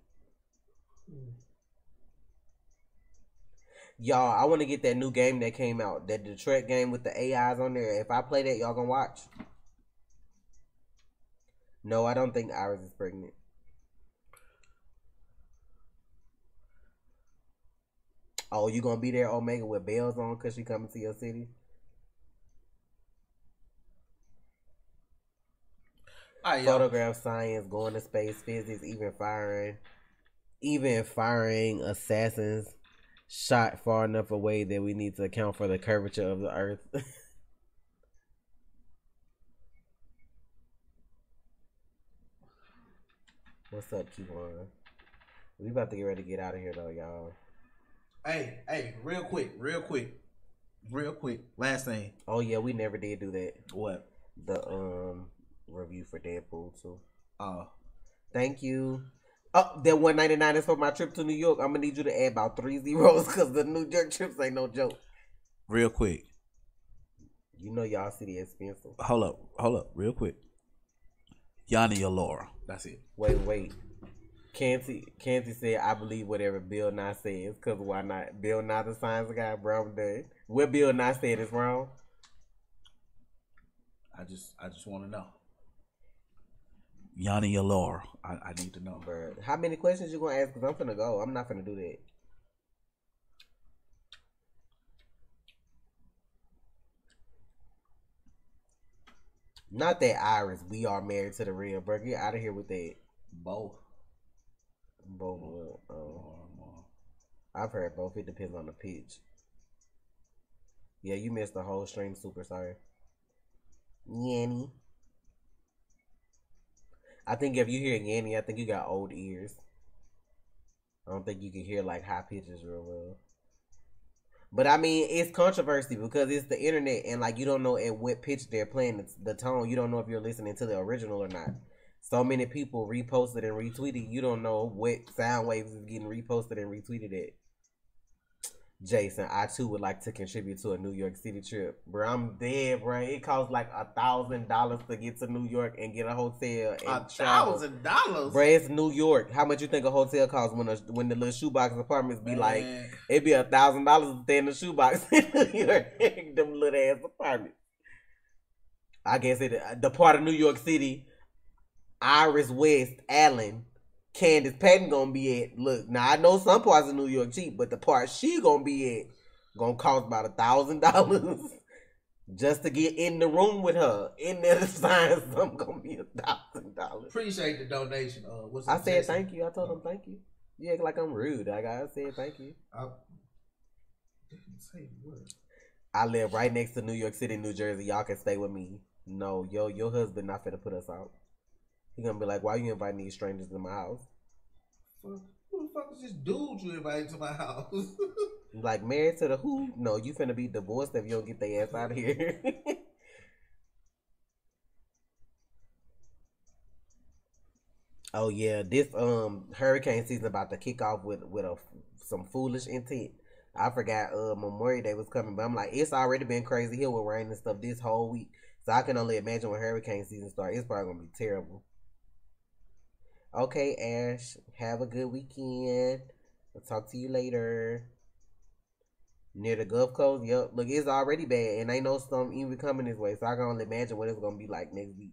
Y'all, I want to get that new game that came out. That Detroit game with the AIs on there. If I play that, y'all gonna watch? No, I don't think Iris is pregnant. Oh, you gonna be there, Omega, with bells on because she coming to your city? Photograph science, going to space, physics, even firing assassins shot far enough away that we need to account for the curvature of the Earth. What's up, Q1? We about to get ready to get out of here, though, y'all. Hey, real quick. Last thing. Oh yeah, we never did do that. What? The review for Deadpool 2. Oh. Thank you. Oh, that $199 is for my trip to New York. I'm gonna need you to add about 3 zeros because the New York trips ain't no joke. Real quick. You know y'all city expensive. Hold up, real quick. Yanni or Laura. That's it. Wait. Canty said, I believe whatever Bill Nye says, because why not? Bill Nye the science guy, bro. I'm done. What Bill Nye said is wrong. I just want to know. Yanni or Laura. I need to know. Bro, how many questions you gonna ask? Because I'm finna go. I'm not finna do that. Not that Iris. We are married to the real, bro. Get out of here with that. Both. I've heard both. It depends on the pitch. Yeah, you missed the whole stream. Super sorry. Yanny. I think if you hear Yanny, I think you got old ears. I don't think you can hear like high pitches real well. But I mean, it's controversy because it's the internet and like you don't know at what pitch they're playing the tone. You don't know if you're listening to the original or not. So many people reposted and retweeted. You don't know what sound waves is getting reposted and retweeted at. Jason, I too would like to contribute to a New York City trip. Bro, I'm dead, bro. It costs like $1,000 to get to New York and get a hotel. $1,000? Bro, it's New York. How much you think a hotel costs when the little shoebox apartments be like, it'd be $1,000 to stay in the shoebox in New York. Them little ass apartments. I guess the part of New York City Iris West, Allen, Candace Patton gonna be at. Look, now I know some parts of New York cheap, but the part she gonna be at gonna cost about $1,000 just to get in the room with her. In there to sign something gonna be $1,000. Appreciate the donation. I said thank you. I told him thank you. You act like I'm rude. I said thank you. I didn't say the word. I live right next to New York City, New Jersey. Y'all can stay with me. No, your husband not finna put us out. He gonna be like, why you inviting these strangers to my house? Who the fuck is this dude you invited to my house? Like, married to the who? No, you finna be divorced if you don't get their ass out of here. Oh yeah, this hurricane season about to kick off with some foolish intent. I forgot Memorial Day was coming, but I'm like, it's already been crazy here with rain and stuff this whole week. So I can only imagine when hurricane season starts, it's probably gonna be terrible. Okay, Ash, have a good weekend. I'll talk to you later. Near the Gulf Coast, yep. Look, it's already bad, and ain't no storm even coming this way. So I can only imagine what it's gonna be like next week.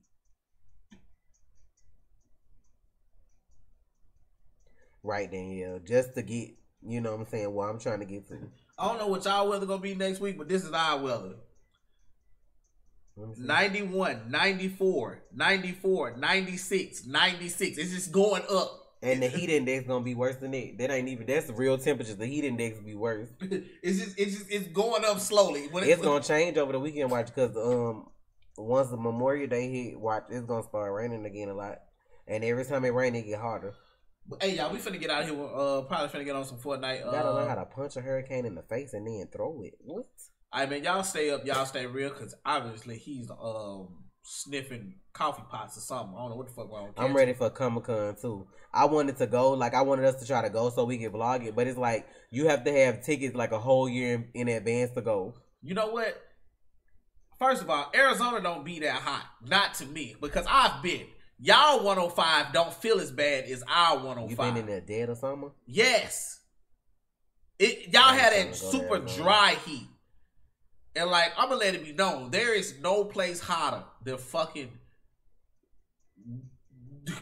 Right then, yeah. Just to get, you know what I'm saying, what I'm trying to get to. I don't know what y'all weather gonna be next week, but this is our weather. 91, 94, 94, 96, 96. It's just going up. And the heat index gonna be worse than it. That ain't even, that's the real temperatures. The heat index will be worse. It's going up slowly. It's gonna change over the weekend, watch, because once the Memorial Day hit, watch, it's gonna start raining again a lot. And every time it rains, it get harder. But, hey, y'all, we finna get out of here. Probably finna get on some Fortnite. You gotta learn how to punch a hurricane in the face and then throw it. What? I mean, y'all stay up, y'all stay real, because obviously he's sniffing coffee pots or something. I don't know what the fuck wrong. I'm ready for Comic-Con too. I wanted to go, like I wanted us to try to go so we could vlog it, but it's like you have to have tickets like a whole year in advance to go. You know what? First of all, Arizona don't be that hot. Not to me, because I've been. Y'all 105 don't feel as bad as our 105. You been in there dead or something? Yes. Y'all had that super dry heat. And like, I'm gonna let it be known, there is no place hotter than fucking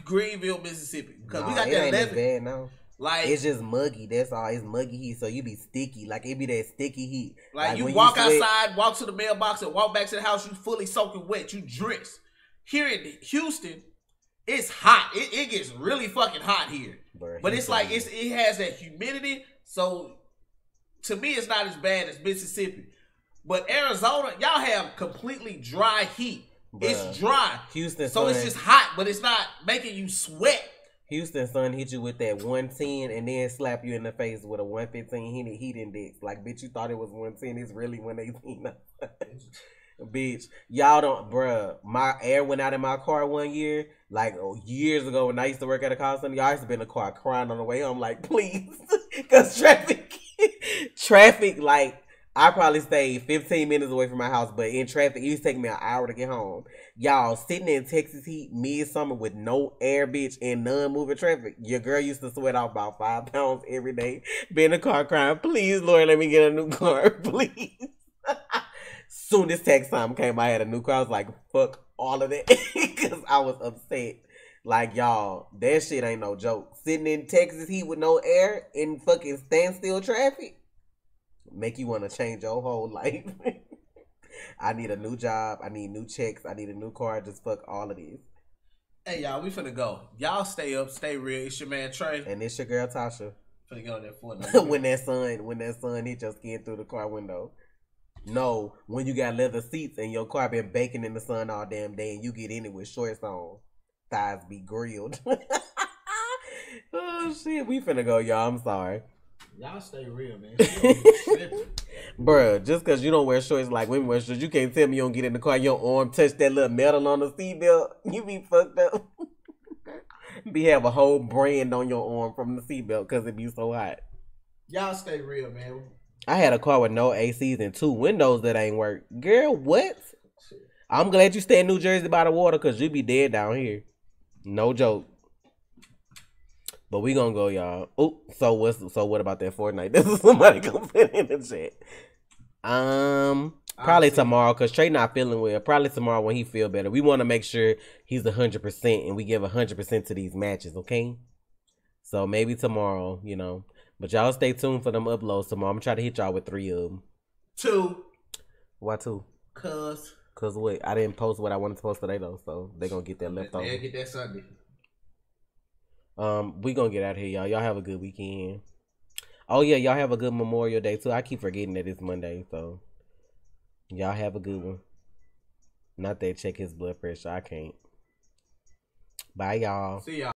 Greenville, Mississippi. Because we got that 11. Bad now. Like, it's just muggy. That's all. It's muggy heat, so you be sticky. Like it be that sticky heat. Like you walk outside, walk to the mailbox, and walk back to the house. You fully soaking wet. You drenched. Here in Houston, it's hot. It gets really fucking hot here. But it's like it has that humidity. So to me, it's not as bad as Mississippi. But Arizona, y'all have completely dry heat. Bruh. It's dry. Houston, so it's just hot, but it's not making you sweat. Houston sun hit you with that 110 and then slap you in the face with a 115 heat index. Like, bitch, you thought it was 110. It's really 118. Bitch, y'all don't, bruh. My air went out in my car one year, like years ago when I used to work at a call center. Y'all used to be in the car crying on the way home, like, please. Because traffic, like, I probably stayed 15 minutes away from my house, but in traffic, it used to take me an hour to get home. Y'all, sitting in Texas heat midsummer with no air, bitch, and non-moving traffic. Your girl used to sweat off about 5 pounds every day. Be in the car crying, please, Lord, let me get a new car, please. Soon as tax time came, I had a new car. I was like, fuck all of that. Because I was upset. Like, y'all, that shit ain't no joke. Sitting in Texas heat with no air in fucking standstill traffic make you want to change your whole life. I need a new job. I need new checks. I need a new car. Just fuck all of these. Hey, y'all, we finna go. Y'all stay up, stay real. It's your man Trey. And it's your girl Tasha. Finna go on that Fortnite. when that sun hit your skin through the car window. No, when you got leather seats and your car been baking in the sun all damn day and you get in it with shorts on. Thighs be grilled. Oh, shit. We finna go, y'all. I'm sorry. Y'all stay real, man. Bruh, just because you don't wear shorts like women wear shorts, you can't tell me you don't get in the car, your arm touch that little metal on the seatbelt. You be fucked up. Be have a whole brand on your arm from the seatbelt because it be so hot. Y'all stay real, man. I had a car with no ACs and 2 windows that ain't work. Girl, what? I'm glad you stay in New Jersey by the water because you be dead down here. No joke. But we gonna go, y'all. Oh, so what about that Fortnite? This is somebody gonna put in the chat. Probably tomorrow, cause Trey not feeling well. Probably tomorrow when he feel better. We want to make sure he's 100% and we give 100% to these matches, okay? So maybe tomorrow, you know. But y'all stay tuned for them uploads tomorrow. I'm gonna try to hit y'all with 3 of them. 2. Why 2? Cause what? I didn't post what I wanted to post today though, so they gonna get that left over. They'll get that Sunday. We gonna get out of here, y'all. Y'all have a good weekend. Oh yeah, y'all have a good Memorial Day too. I keep forgetting that it's Monday, so y'all have a good one. Not that check his blood pressure. I can't. Bye, y'all. See y'all.